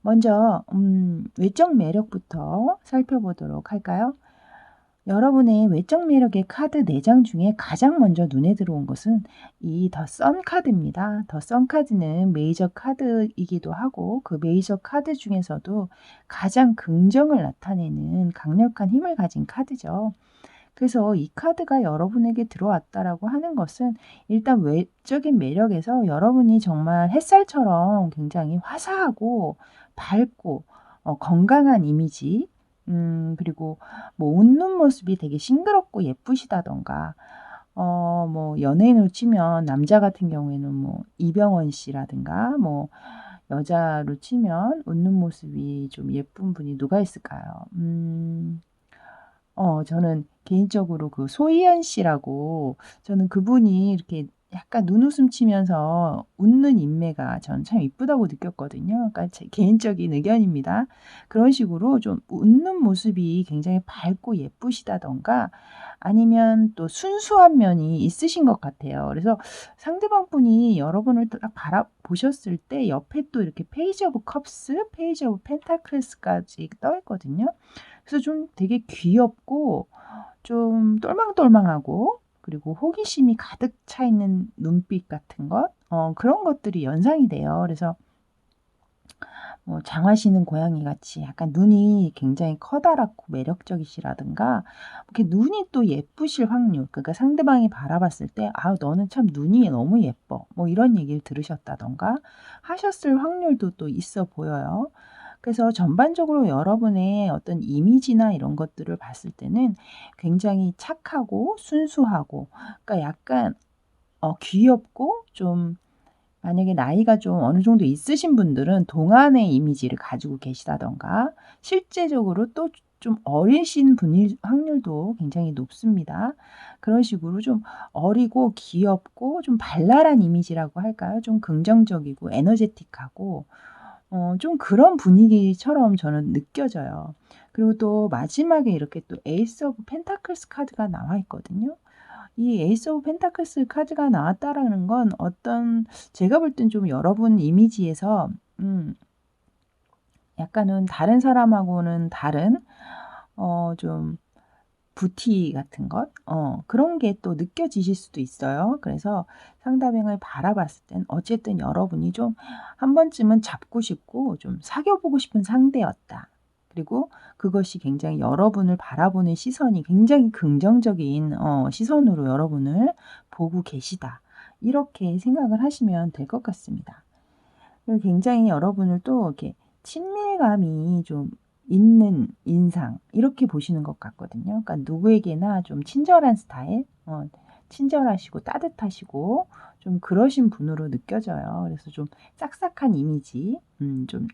A: 먼저 외적 매력부터 살펴보도록 할까요? 여러분의 외적 매력의 카드 4장 중에 가장 먼저 눈에 들어온 것은 이 더 선 카드입니다. 더 선 카드는 메이저 카드이기도 하고 그 메이저 카드 중에서도 가장 긍정을 나타내는 강력한 힘을 가진 카드죠. 그래서 이 카드가 여러분에게 들어왔다라고 하는 것은 일단 외적인 매력에서 여러분이 정말 햇살처럼 굉장히 화사하고 밝고 건강한 이미지, 그리고 웃는 모습이 되게 싱그럽고 예쁘시다던가, 연예인으로 치면 남자 같은 경우에는 이병헌 씨라든가, 여자로 치면 웃는 모습이 좀 예쁜 분이 누가 있을까요? 저는 개인적으로 그 소희연 씨라고, 저는 그분이 이렇게 약간 눈웃음 치면서 웃는 인매가 전 참 이쁘다고 느꼈거든요. 그러니까 제 개인적인 의견입니다. 그런 식으로 좀 웃는 모습이 굉장히 밝고 예쁘시다던가 아니면 또 순수한 면이 있으신 것 같아요. 그래서 상대방 분이 여러분을 딱 바라보셨을 때 옆에 또 이렇게 페이지 오브 컵스, 페이지 오브 펜타클스까지 떠 있거든요. 그래서 좀 되게 귀엽고 좀 똘망똘망하고 그리고 호기심이 가득 차 있는 눈빛 같은 것, 그런 것들이 연상이 돼요. 그래서 장화시는 고양이 같이 약간 눈이 굉장히 커다랗고 매력적이시라든가 이렇게 눈이 또 예쁘실 확률, 그러니까 상대방이 바라봤을 때 너는 참 눈이 너무 예뻐, 이런 얘기를 들으셨다던가 하셨을 확률도 또 있어 보여요. 그래서 전반적으로 여러분의 어떤 이미지나 이런 것들을 봤을 때는 굉장히 착하고 순수하고, 그러니까 약간 귀엽고 좀, 만약에 나이가 좀 어느 정도 있으신 분들은 동안의 이미지를 가지고 계시다던가 실제적으로 또 좀 어리신 분일 확률도 굉장히 높습니다. 그런 식으로 좀 어리고 귀엽고 좀 발랄한 이미지라고 할까요? 좀 긍정적이고 에너제틱하고 좀 그런 분위기처럼 저는 느껴져요. 그리고 또 마지막에 이렇게 또 에이스 오브 펜타클스 카드가 나와 있거든요. 이 에이스 오브 펜타클스 카드가 나왔다라는 건 어떤, 제가 볼 땐 좀 여러분 이미지에서 약간은 다른 사람하고는 다른 좀 부티 같은 것? 그런 게 또 느껴지실 수도 있어요. 그래서 상대방을 바라봤을 땐 어쨌든 여러분이 좀 한 번쯤은 잡고 싶고 좀 사귀어 보고 싶은 상대였다. 그리고 그것이 굉장히 여러분을 바라보는 시선이 굉장히 긍정적인 시선으로 여러분을 보고 계시다. 이렇게 생각을 하시면 될 것 같습니다. 그리고 굉장히 여러분을 또 이렇게 친밀감이 좀 있는 인상, 이렇게 보시는 것 같거든요. 그러니까 누구에게나 좀 친절한 스타일, 친절하시고 따뜻하시고 좀 그러신 분으로 느껴져요. 그래서 좀 싹싹한 이미지, 좀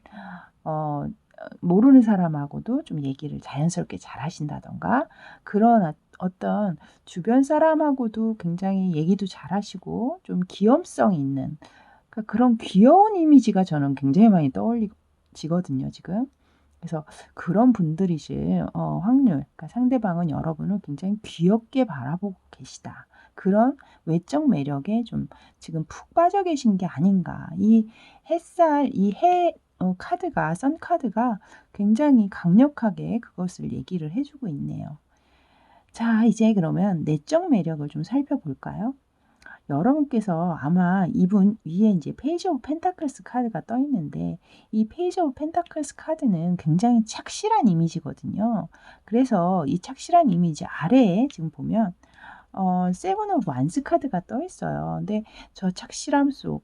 A: 모르는 사람하고도 좀 얘기를 자연스럽게 잘 하신다던가, 그런 어떤 주변 사람하고도 굉장히 얘기도 잘 하시고 좀 귀염성 있는, 그러니까 그런 귀여운 이미지가 저는 굉장히 많이 떠올리지거든요, 지금. 그래서 그런 분들이실 확률, 그러니까 상대방은 여러분을 굉장히 귀엽게 바라보고 계시다. 그런 외적 매력에 좀 지금 푹 빠져 계신 게 아닌가. 이 햇살, 이 카드가, 선 카드가 굉장히 강력하게 그것을 얘기를 해주고 있네요. 자, 이제 그러면 내적 매력을 좀 살펴볼까요? 여러분께서 아마 이분 위에 이제 페이지 오브 펜타클스 카드가 떠 있는데, 이 페이지 오브 펜타클스 카드는 굉장히 착실한 이미지거든요. 그래서 이 착실한 이미지 아래에 지금 보면 세븐 오브 완스 카드가 떠 있어요. 근데 저 착실함 속,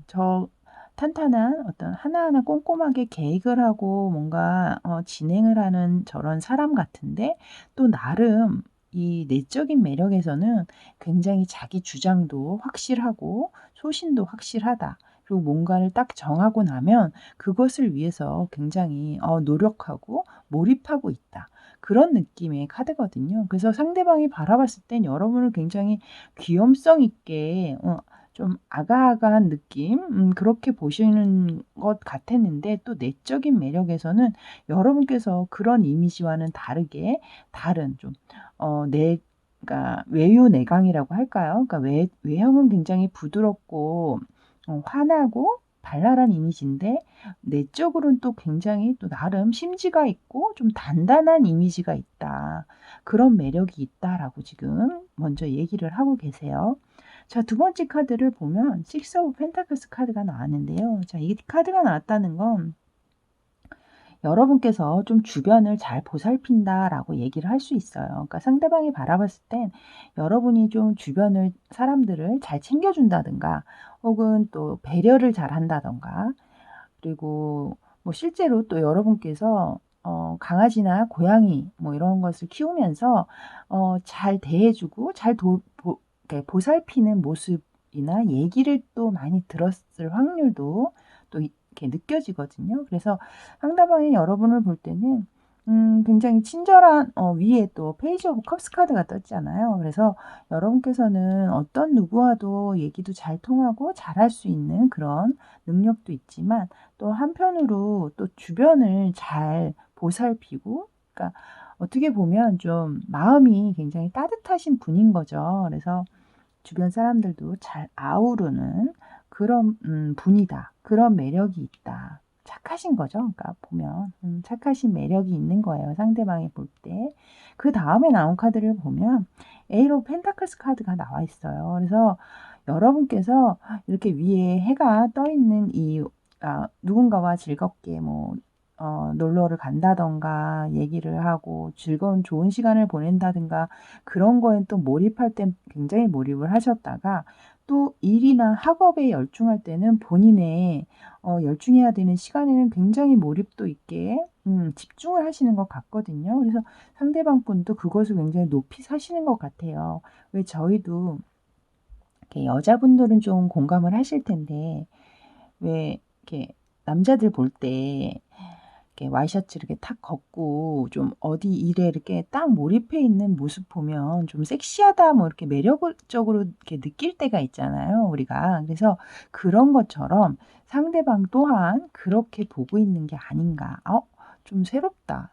A: 저 탄탄한 어떤 하나하나 꼼꼼하게 계획을 하고 뭔가 진행을 하는 저런 사람 같은데, 또 나름 이 내적인 매력에서는 굉장히 자기 주장도 확실하고 소신도 확실하다. 그리고 뭔가를 딱 정하고 나면 그것을 위해서 굉장히 노력하고 몰입하고 있다. 그런 느낌의 카드거든요. 그래서 상대방이 바라봤을 땐 여러분을 굉장히 귀염성 있게 좀 아가아가한 느낌, 그렇게 보시는 것 같았는데, 또 내적인 매력에서는 여러분께서 그런 이미지와는 다르게 다른 좀 그러니까 외유내강이라고 할까요? 그러니까 외형은 굉장히 부드럽고 환하고 발랄한 이미지인데, 내적으로는 또 굉장히 또 나름 심지가 있고 좀 단단한 이미지가 있다. 그런 매력이 있다라고 지금 먼저 얘기를 하고 계세요. 자, 두 번째 카드를 보면 식스 오브 펜타클스 카드가 나왔는데요. 자, 이 카드가 나왔다는 건 여러분께서 좀 주변을 잘 보살핀다라고 얘기를 할 수 있어요. 그러니까 상대방이 바라봤을 땐 여러분이 좀 주변을, 사람들을 잘 챙겨준다든가, 혹은 또 배려를 잘 한다든가, 그리고 뭐 실제로 또 여러분께서 강아지나 고양이 뭐 이런 것을 키우면서 잘 대해주고 잘 이렇게 보살피는 모습이나 얘기를 또 많이 들었을 확률도 또 이렇게 느껴지거든요. 그래서 상대방이 여러분을 볼 때는 굉장히 친절한, 위에 또 페이지 오브 컵스 카드가 떴잖아요. 그래서 여러분께서는 어떤 누구와도 얘기도 잘 통하고 잘할 수 있는 그런 능력도 있지만, 또 한편으로 또 주변을 잘 보살피고, 그러니까 어떻게 보면 좀 마음이 굉장히 따뜻하신 분인 거죠. 그래서 주변 사람들도 잘 아우르는 그런 분이다. 그런 매력이 있다. 착하신 거죠. 그러니까 보면 착하신 매력이 있는 거예요. 상대방이 볼 때. 그 다음에 나온 카드를 보면 에이로 펜타클스 카드가 나와 있어요. 그래서 여러분께서 이렇게 위에 해가 떠 있는 이 누군가와 즐겁게 뭐 놀러를 간다던가, 얘기를 하고 즐거운 좋은 시간을 보낸다든가, 그런 거엔 또 몰입할 땐 굉장히 몰입을 하셨다가, 또 일이나 학업에 열중할 때는 본인의 열중해야 되는 시간에는 굉장히 몰입도 있게 집중을 하시는 것 같거든요. 그래서 상대방 분도 그것을 굉장히 높이 사시는 것 같아요. 왜 저희도 이렇게 여자분들은 좀 공감을 하실 텐데, 왜 이렇게 남자들 볼때 이렇게 와이셔츠 이렇게 탁 걷고 좀 어디 일에 이렇게 딱 몰입해 있는 모습 보면 좀 섹시하다 뭐 이렇게 매력적으로 이렇게 느낄 때가 있잖아요, 우리가. 그래서 그런 것처럼 상대방 또한 그렇게 보고 있는 게 아닌가. 좀 새롭다.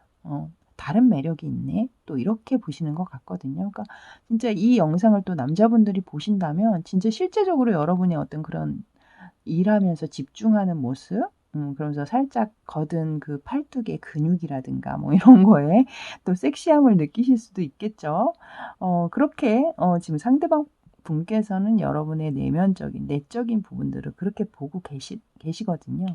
A: 다른 매력이 있네. 또 이렇게 보시는 것 같거든요. 그러니까 진짜 이 영상을 또 남자분들이 보신다면 진짜 실제적으로 여러분의 어떤 그런 일하면서 집중하는 모습, 그러면서 살짝 거든 그 팔뚝의 근육이라든가 뭐 이런 거에 또 섹시함을 느끼실 수도 있겠죠. 그렇게 지금 상대방 분께서는 여러분의 내면적인 내적인 부분들을 그렇게 보고 계시거든요.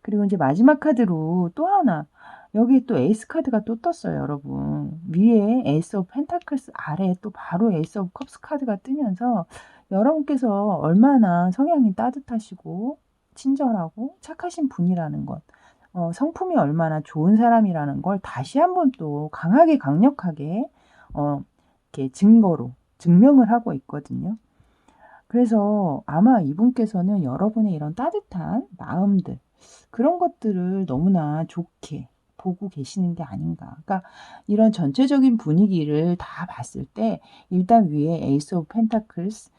A: 그리고 이제 마지막 카드로 또 하나, 여기 또 에이스 카드가 또 떴어요, 여러분. 위에 에이스 오브 펜타클스, 아래에 또 바로 에이스 오브 컵스 카드가 뜨면서 여러분께서 얼마나 성향이 따뜻하시고 친절하고 착하신 분이라는 것, 성품이 얼마나 좋은 사람이라는 걸 다시 한번 또 강하게 강력하게 이렇게 증명을 하고 있거든요. 그래서 아마 이분께서는 여러분의 이런 따뜻한 마음들, 그런 것들을 너무나 좋게 보고 계시는 게 아닌가. 그러니까 이런 전체적인 분위기를 다 봤을 때 일단 위에 에이스 오브 펜타클스,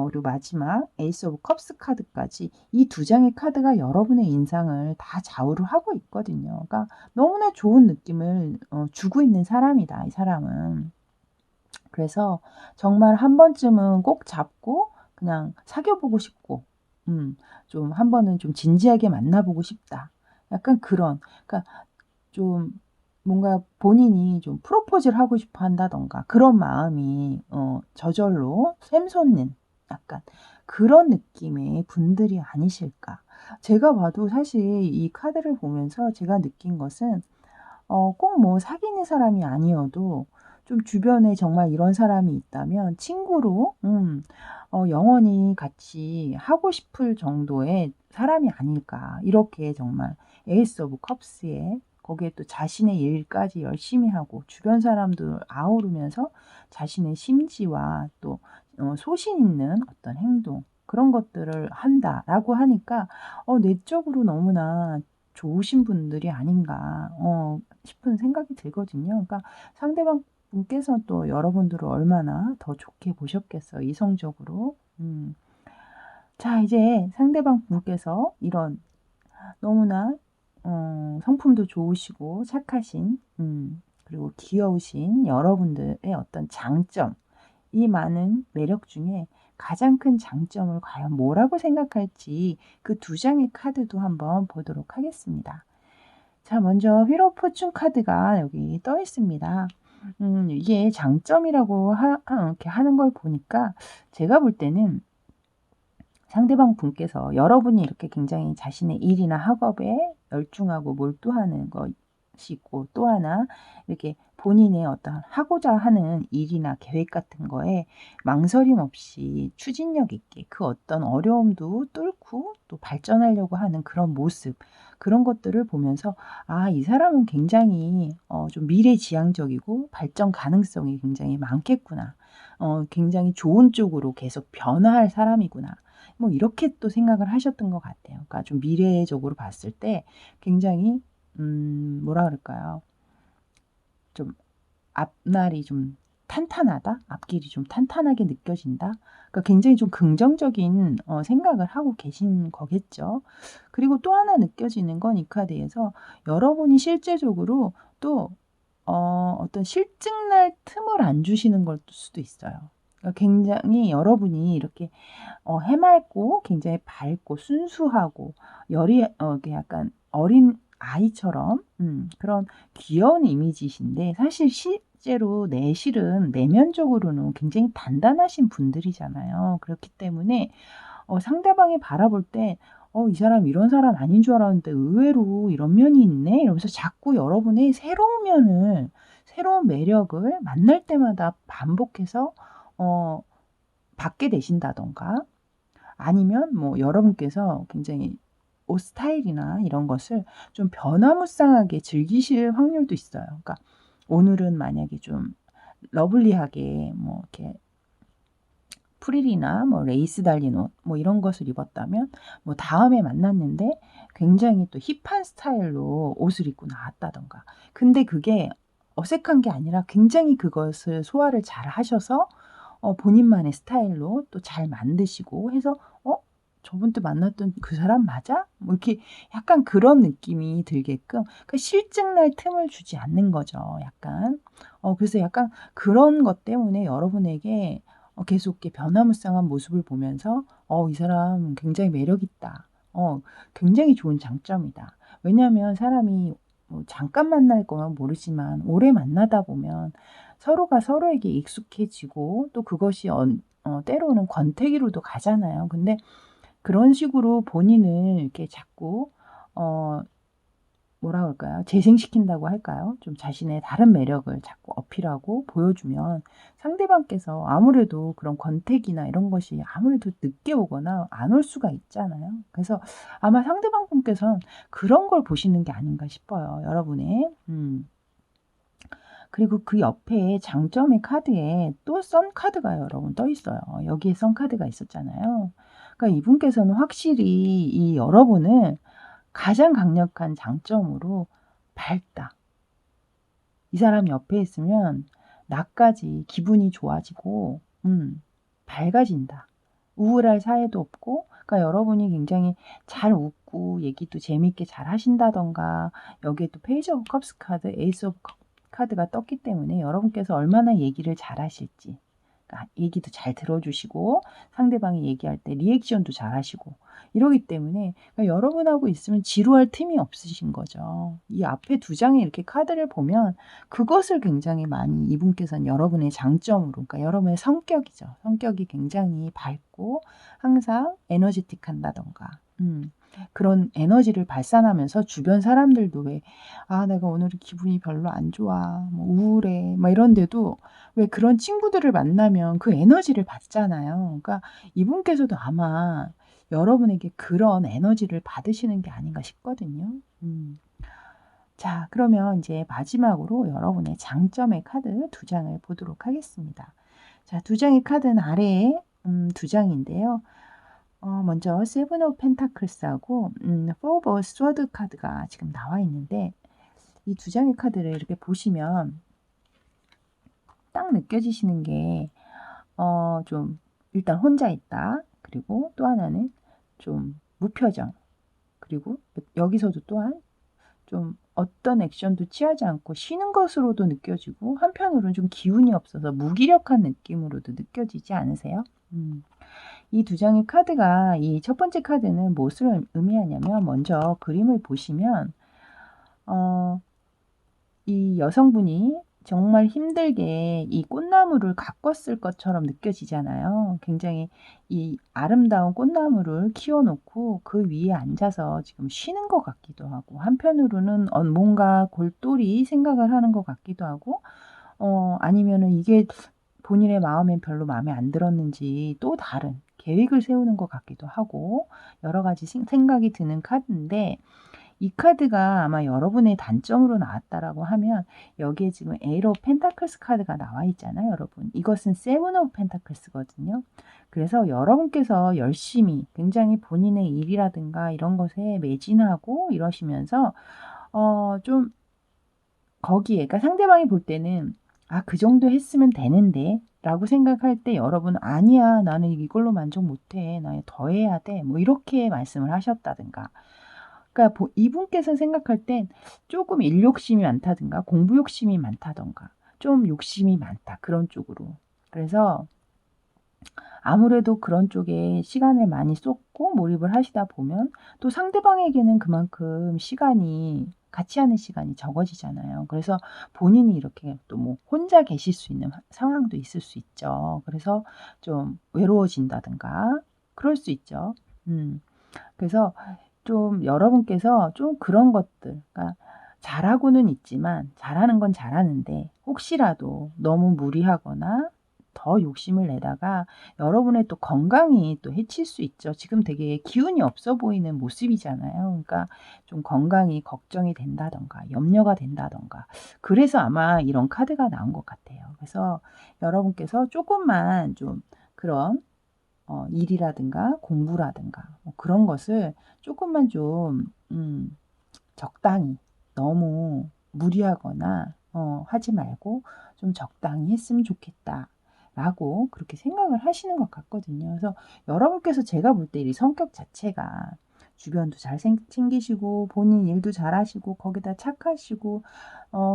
A: 그리고 마지막 에이스 오브 컵스 카드까지 이 두 장의 카드가 여러분의 인상을 다 좌우를 하고 있거든요. 그러니까 너무나 좋은 느낌을 주고 있는 사람이다, 이 사람은. 그래서 정말 한 번쯤은 꼭 잡고 그냥 사귀어보고 싶고, 좀 한 번은 좀 진지하게 만나보고 싶다. 약간 그런, 그러니까 좀 뭔가 본인이 좀 프로포즈를 하고 싶어 한다던가 그런 마음이 저절로 샘솟는 약간 그런 느낌의 분들이 아니실까. 제가 봐도 사실 이 카드를 보면서 제가 느낀 것은 꼭 뭐 사귀는 사람이 아니어도 좀 주변에 정말 이런 사람이 있다면 친구로 영원히 같이 하고 싶을 정도의 사람이 아닐까. 이렇게 정말 에이스 오브 컵스에 거기에 또 자신의 일까지 열심히 하고 주변 사람들 아우르면서 자신의 심지와 또 소신 있는 어떤 행동, 그런 것들을 한다라고 하니까 내적으로 너무나 좋으신 분들이 아닌가 싶은 생각이 들거든요. 그러니까 상대방 분께서 또 여러분들을 얼마나 더 좋게 보셨겠어요, 이성적으로. 자, 이제 상대방 분께서 이런 너무나 성품도 좋으시고 착하신, 그리고 귀여우신 여러분들의 어떤 장점, 이 많은 매력 중에 가장 큰 장점을 과연 뭐라고 생각할지 그 두 장의 카드도 한번 보도록 하겠습니다. 자, 먼저 휠 오브 포춘 카드가 여기 떠 있습니다. 이게 장점이라고 이렇게 하는 걸 보니까 제가 볼 때는 상대방 분께서 여러분이 이렇게 굉장히 자신의 일이나 학업에 열중하고 몰두하는 것이고, 또 하나 이렇게 본인의 어떤 하고자 하는 일이나 계획 같은 거에 망설임 없이 추진력 있게 그 어떤 어려움도 뚫고 또 발전하려고 하는 그런 모습, 그런 것들을 보면서 이 사람은 굉장히 좀 미래지향적이고 발전 가능성이 굉장히 많겠구나. 굉장히 좋은 쪽으로 계속 변화할 사람이구나. 뭐 이렇게 또 생각을 하셨던 것 같아요. 그러니까 좀 미래적으로 봤을 때 굉장히 뭐라 그럴까요? 좀 앞날이 좀 탄탄하다? 앞길이 좀 탄탄하게 느껴진다? 그러니까 굉장히 좀 긍정적인 생각을 하고 계신 거겠죠. 그리고 또 하나 느껴지는 건 이 카드에서 여러분이 실제적으로 또 어떤 실증날 틈을 안 주시는 걸 수도 있어요. 그러니까 굉장히 여러분이 이렇게 해맑고 굉장히 밝고 순수하고 이렇게 약간 어린 아이처럼 그런 귀여운 이미지이신데, 사실 실제로 내실은 내면적으로는 굉장히 단단하신 분들이잖아요. 그렇기 때문에 상대방이 바라볼 때 이 사람 이런 사람 아닌 줄 알았는데 의외로 이런 면이 있네, 이러면서 자꾸 여러분의 새로운 면을, 새로운 매력을 만날 때마다 반복해서 받게 되신다던가, 아니면 뭐 여러분께서 굉장히 옷 스타일이나 이런 것을 좀 변화무쌍하게 즐기실 확률도 있어요. 그러니까 오늘은 만약에 좀 러블리하게 뭐 이렇게 프릴이나 뭐 레이스 달린 옷 뭐 이런 것을 입었다면, 뭐 다음에 만났는데 굉장히 또 힙한 스타일로 옷을 입고 나왔다든가. 근데 그게 어색한 게 아니라 굉장히 그것을 소화를 잘 하셔서 본인만의 스타일로 또 잘 만드시고 해서 '어 저번 때 만났던 그 사람 맞아?' 뭐 이렇게 약간 그런 느낌이 들게끔 실증날 틈을 주지 않는 거죠 약간. 그래서 약간 그런 것 때문에 여러분에게 계속 이렇게 변화무쌍한 모습을 보면서 '이 사람 굉장히 매력 있다. 굉장히 좋은 장점이다.' 왜냐하면 사람이 뭐 잠깐 만날 거면 모르지만 오래 만나다 보면 서로가 서로에게 익숙해지고 또 그것이 때로는 권태기로도 가잖아요. 근데 그런 식으로 본인을 이렇게 자꾸 어 뭐라 그럴까요? 재생시킨다고 할까요? 좀 자신의 다른 매력을 자꾸 어필하고 보여주면 상대방께서 아무래도 그런 권태기나 이런 것이 아무래도 늦게 오거나 안 올 수가 있잖아요. 그래서 아마 상대방 분께서는 그런 걸 보시는 게 아닌가 싶어요, 여러분의. 그리고 그 옆에 장점의 카드에 또 썬 카드가 여러분 떠 있어요. 여기에 썬 카드가 있었잖아요. 그러니까 이분께서는 확실히 이 여러분을 가장 강력한 장점으로 밝다. 이 사람 옆에 있으면 나까지 기분이 좋아지고 밝아진다. 우울할 사이도 없고 그러니까 여러분이 굉장히 잘 웃고 얘기도 재밌게 잘 하신다든가 여기에 또 페이지 오브 컵스 카드, 에이스 오브 컵 카드가 떴기 때문에 여러분께서 얼마나 얘기를 잘하실지 그러니까 얘기도 잘 들어주시고 상대방이 얘기할 때 리액션도 잘하시고 이러기 때문에 그러니까 여러분하고 있으면 지루할 틈이 없으신 거죠. 이 앞에 두 장의 이렇게 카드를 보면 그것을 굉장히 많이 이분께서는 여러분의 장점으로 그러니까 여러분의 성격이죠. 성격이 굉장히 밝고 항상 에너지틱한다든가 그런 에너지를 발산하면서 주변 사람들도 왜 '아 내가 오늘 기분이 별로 안 좋아. 뭐 우울해.' 막 이런데도 왜 그런 친구들을 만나면 그 에너지를 받잖아요. 그러니까 이분께서도 아마 여러분에게 그런 에너지를 받으시는 게 아닌가 싶거든요. 자 그러면 이제 마지막으로 여러분의 장점의 카드 두 장을 보도록 하겠습니다. 자 두 장의 카드는 아래에 두 장인데요. 먼저 세븐 오브 펜타클스하고 포 오브 스워드 카드가 지금 나와 있는데 이 두 장의 카드를 이렇게 보시면 딱 느껴지시는 게 좀 일단 혼자 있다. 그리고 또 하나는 좀 무표정. 그리고 여기서도 또한 좀 어떤 액션도 취하지 않고 쉬는 것으로도 느껴지고 한편으로는 좀 기운이 없어서 무기력한 느낌으로도 느껴지지 않으세요? 이 두 장의 카드가 이 첫 번째 카드는 무엇을 의미하냐면 먼저 그림을 보시면 이 여성분이 정말 힘들게 이 꽃나무를 가꿨을 것처럼 느껴지잖아요. 굉장히 이 아름다운 꽃나무를 키워 놓고 그 위에 앉아서 지금 쉬는 것 같기도 하고 한편으로는 뭔가 골똘히 생각을 하는 것 같기도 하고 아니면은 이게 본인의 마음엔 별로 마음에 안 들었는지 또 다른 계획을 세우는 것 같기도 하고 여러 가지 생각이 드는 카드인데 이 카드가 아마 여러분의 단점으로 나왔다라고 하면 여기에 지금 에이스 오브 펜타클스 카드가 나와 있잖아요, 여러분. 이것은 세븐 오브 펜타클스거든요. 그래서 여러분께서 열심히 굉장히 본인의 일이라든가 이런 것에 매진하고 이러시면서 좀 거기에 그러니까 상대방이 볼 때는 '아 그 정도 했으면 되는데.' 라고 생각할 때 여러분은 '아니야. 나는 이걸로 만족 못 해. 나 더 해야 돼.' 뭐 이렇게 말씀을 하셨다든가 그러니까 이분께서 생각할 땐 조금 일 욕심이 많다든가 공부 욕심이 많다든가 좀 욕심이 많다 그런 쪽으로. 그래서 아무래도 그런 쪽에 시간을 많이 쏟고 몰입을 하시다 보면 또 상대방에게는 그만큼 시간이 같이 하는 시간이 적어지잖아요. 그래서 본인이 이렇게 또 뭐 혼자 계실 수 있는 상황도 있을 수 있죠. 그래서 좀 외로워진다든가 그럴 수 있죠. 그래서 좀 여러분께서 좀 그런 것들 그러니까 잘하고는 있지만 잘하는 건 잘하는데 혹시라도 너무 무리하거나 더 욕심을 내다가 여러분의 또 건강이 또 해칠 수 있죠. 지금 되게 기운이 없어 보이는 모습이잖아요. 그러니까 좀 건강이 걱정이 된다든가 염려가 된다든가 그래서 아마 이런 카드가 나온 것 같아요. 그래서 여러분께서 조금만 좀 그런 일이라든가 공부라든가 뭐 그런 것을 조금만 좀 적당히 너무 무리하거나 하지 말고 좀 적당히 했으면 좋겠다라고 그렇게 생각을 하시는 것 같거든요. 그래서 여러분께서 제가 볼 때 이 성격 자체가 주변도 잘 챙기시고 본인 일도 잘하시고 거기다 착하시고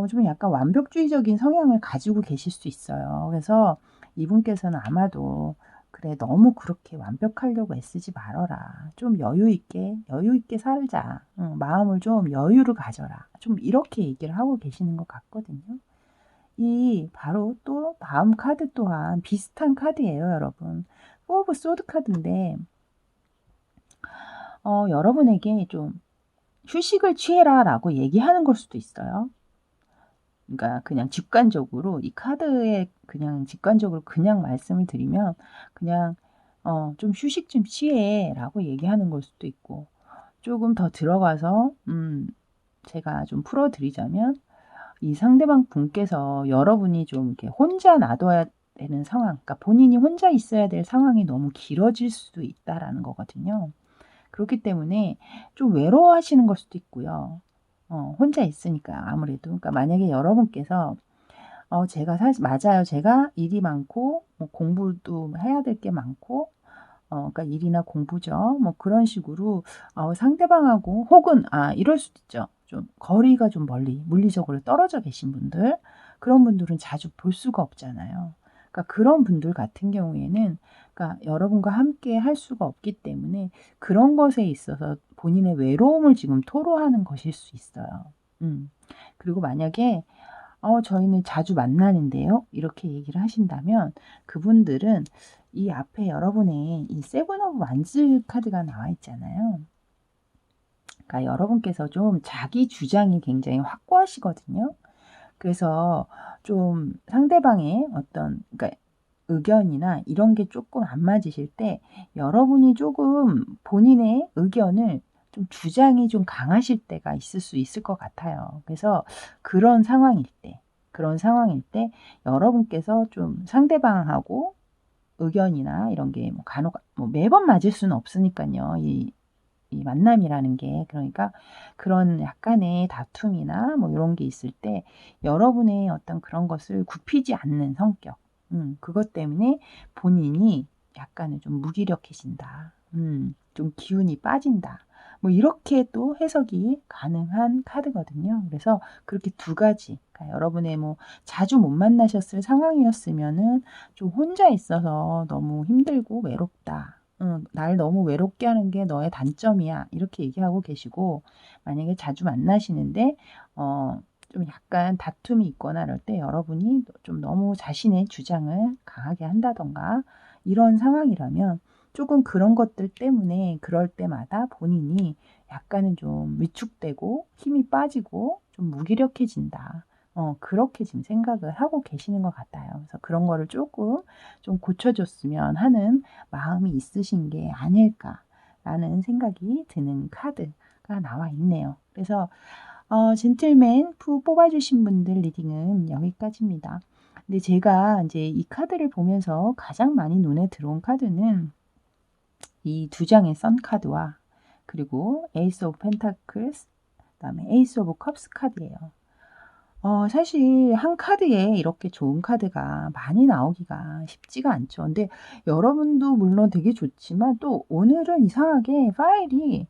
A: 좀 약간 완벽주의적인 성향을 가지고 계실 수 있어요. 그래서 이분께서는 아마도 그래 너무 그렇게 완벽하려고 애쓰지 말어라. 좀 여유 있게 살자. 마음을 좀 여유를 가져라. 좀 이렇게 얘기를 하고 계시는 것 같거든요. 이 바로 또 다음 카드 또한 비슷한 카드예요, 여러분. 포 오브 소드 카드인데 여러분에게 좀 휴식을 취해라라고 얘기하는 걸 수도 있어요. 그러니까 그냥 직관적으로 이 카드에 그냥 직관적으로 그냥 말씀을 드리면 그냥 좀 휴식 좀 취해라고 얘기하는 걸 수도 있고 조금 더 들어가서 제가 좀 풀어 드리자면 이 상대방 분께서 여러분이 좀 이렇게 혼자 놔둬야 되는 상황, 그러니까 본인이 혼자 있어야 될 상황이 너무 길어질 수도 있다라는 거거든요. 그렇기 때문에 좀 외로워하시는 걸 수도 있고요. 혼자 있으니까 아무래도. 그러니까 만약에 여러분께서 제가 사실 맞아요. 제가 일이 많고 뭐 공부도 해야 될 게 많고 그러니까 일이나 공부죠. 뭐 그런 식으로 상대방하고 혹은 이럴 수도 있죠. 좀 거리가 좀 멀리 물리적으로 떨어져 계신 분들 그런 분들은 자주 볼 수가 없잖아요. 그러니까 그런 분들 같은 경우에는 그러니까 여러분과 함께 할 수가 없기 때문에 그런 것에 있어서 본인의 외로움을 지금 토로하는 것일 수 있어요. 그리고 만약에 저희는 자주 만나는데요. 이렇게 얘기를 하신다면 그분들은 이 앞에 여러분의 이 세븐 오브 완즈 카드가 나와 있잖아요. 그러니까 여러분께서 좀 자기 주장이 굉장히 확고하시거든요. 그래서 좀 상대방의 어떤 그러니까 의견이나 이런 게 조금 안 맞으실 때 여러분이 조금 본인의 의견을 좀 주장이 좀 강하실 때가 있을 수 있을 것 같아요. 그래서 그런 상황일 때 여러분께서 좀 상대방하고 의견이나 이런 게 뭐 간혹 뭐 매번 맞을 수는 없으니까요. 이 만남이라는 게 그러니까 그런 약간의 다툼이나 뭐 이런 게 있을 때 여러분의 어떤 그런 것을 굽히지 않는 성격 그것 때문에 본인이 약간은 좀 무기력해진다. 좀 기운이 빠진다. 뭐 이렇게 또 해석이 가능한 카드거든요. 그래서 그렇게 두 가지 그러니까 여러분의 뭐 자주 못 만나셨을 상황이었으면은 좀 혼자 있어서 너무 힘들고 외롭다. 날 너무 외롭게 하는 게 너의 단점이야. 이렇게 얘기하고 계시고 만약에 자주 만나시는데 좀 약간 다툼이 있거나 이럴 때 여러분이 좀 너무 자신의 주장을 강하게 한다던가 이런 상황이라면 조금 그런 것들 때문에 그럴 때마다 본인이 약간은 좀 위축되고 힘이 빠지고 좀 무기력해진다. 그렇게 지금 생각을 하고 계시는 것 같아요. 그래서 그런 거를 조금 좀 고쳐줬으면 하는 마음이 있으신 게 아닐까라는 생각이 드는 카드가 나와 있네요. 그래서 젠틀맨 푸 뽑아주신 분들 리딩은 여기까지입니다. 근데 제가 이제 이 카드를 보면서 가장 많이 눈에 들어온 카드는 이 두 장의 선 카드와 그리고 에이스 오브 펜타클스 그다음에 에이스 오브 컵스 카드예요. 사실 한 카드에 이렇게 좋은 카드가 많이 나오기가 쉽지가 않죠. 근데 여러분도 물론 되게 좋지만 또 오늘은 이상하게 파일이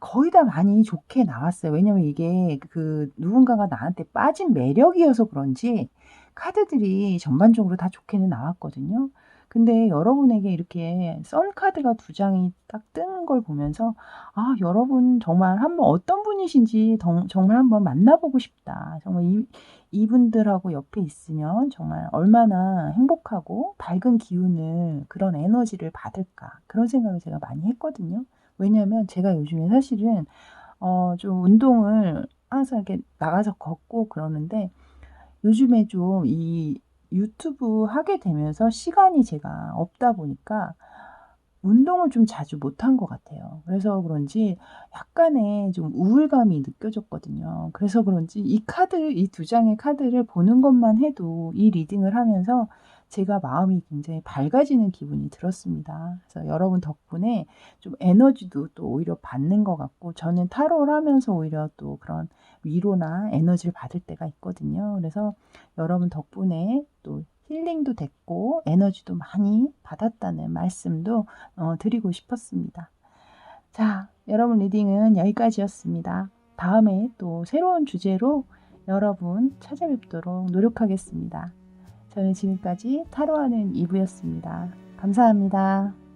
A: 거의 다 많이 좋게 나왔어요. 왜냐면 이게 그 누군가가 나한테 빠진 매력이어서 그런지 카드들이 전반적으로 다 좋게는 나왔거든요. 근데 여러분에게 이렇게 선 카드가 두 장이 딱 뜨는 걸 보면서 여러분 정말 한번 어떤 분이신지 정말 한번 만나보고 싶다. 정말 이분들하고 옆에 있으면 정말 얼마나 행복하고 밝은 기운을 그런 에너지를 받을까. 그런 생각을 제가 많이 했거든요. 왜냐면 제가 요즘에 사실은 좀 운동을 항상 이렇게 나가서 걷고 그러는데 요즘에 좀 이 유튜브 하게 되면서 시간이 제가 없다 보니까 운동을 좀 자주 못한 것 같아요. 그래서 그런지 약간의 좀 우울감이 느껴졌거든요. 그래서 그런지 이 두 장의 카드를 보는 것만 해도 이 리딩을 하면서 제가 마음이 굉장히 밝아지는 기분이 들었습니다. 그래서 여러분 덕분에 좀 에너지도 또 오히려 받는 것 같고, 저는 타로를 하면서 오히려 또 그런 위로나 에너지를 받을 때가 있거든요. 그래서 여러분 덕분에 또 힐링도 됐고 에너지도 많이 받았다는 말씀도 드리고 싶었습니다. 자, 여러분 리딩은 여기까지였습니다. 다음에 또 새로운 주제로 여러분 찾아뵙도록 노력하겠습니다. 저는 지금까지 타로하는 이브였습니다. 감사합니다.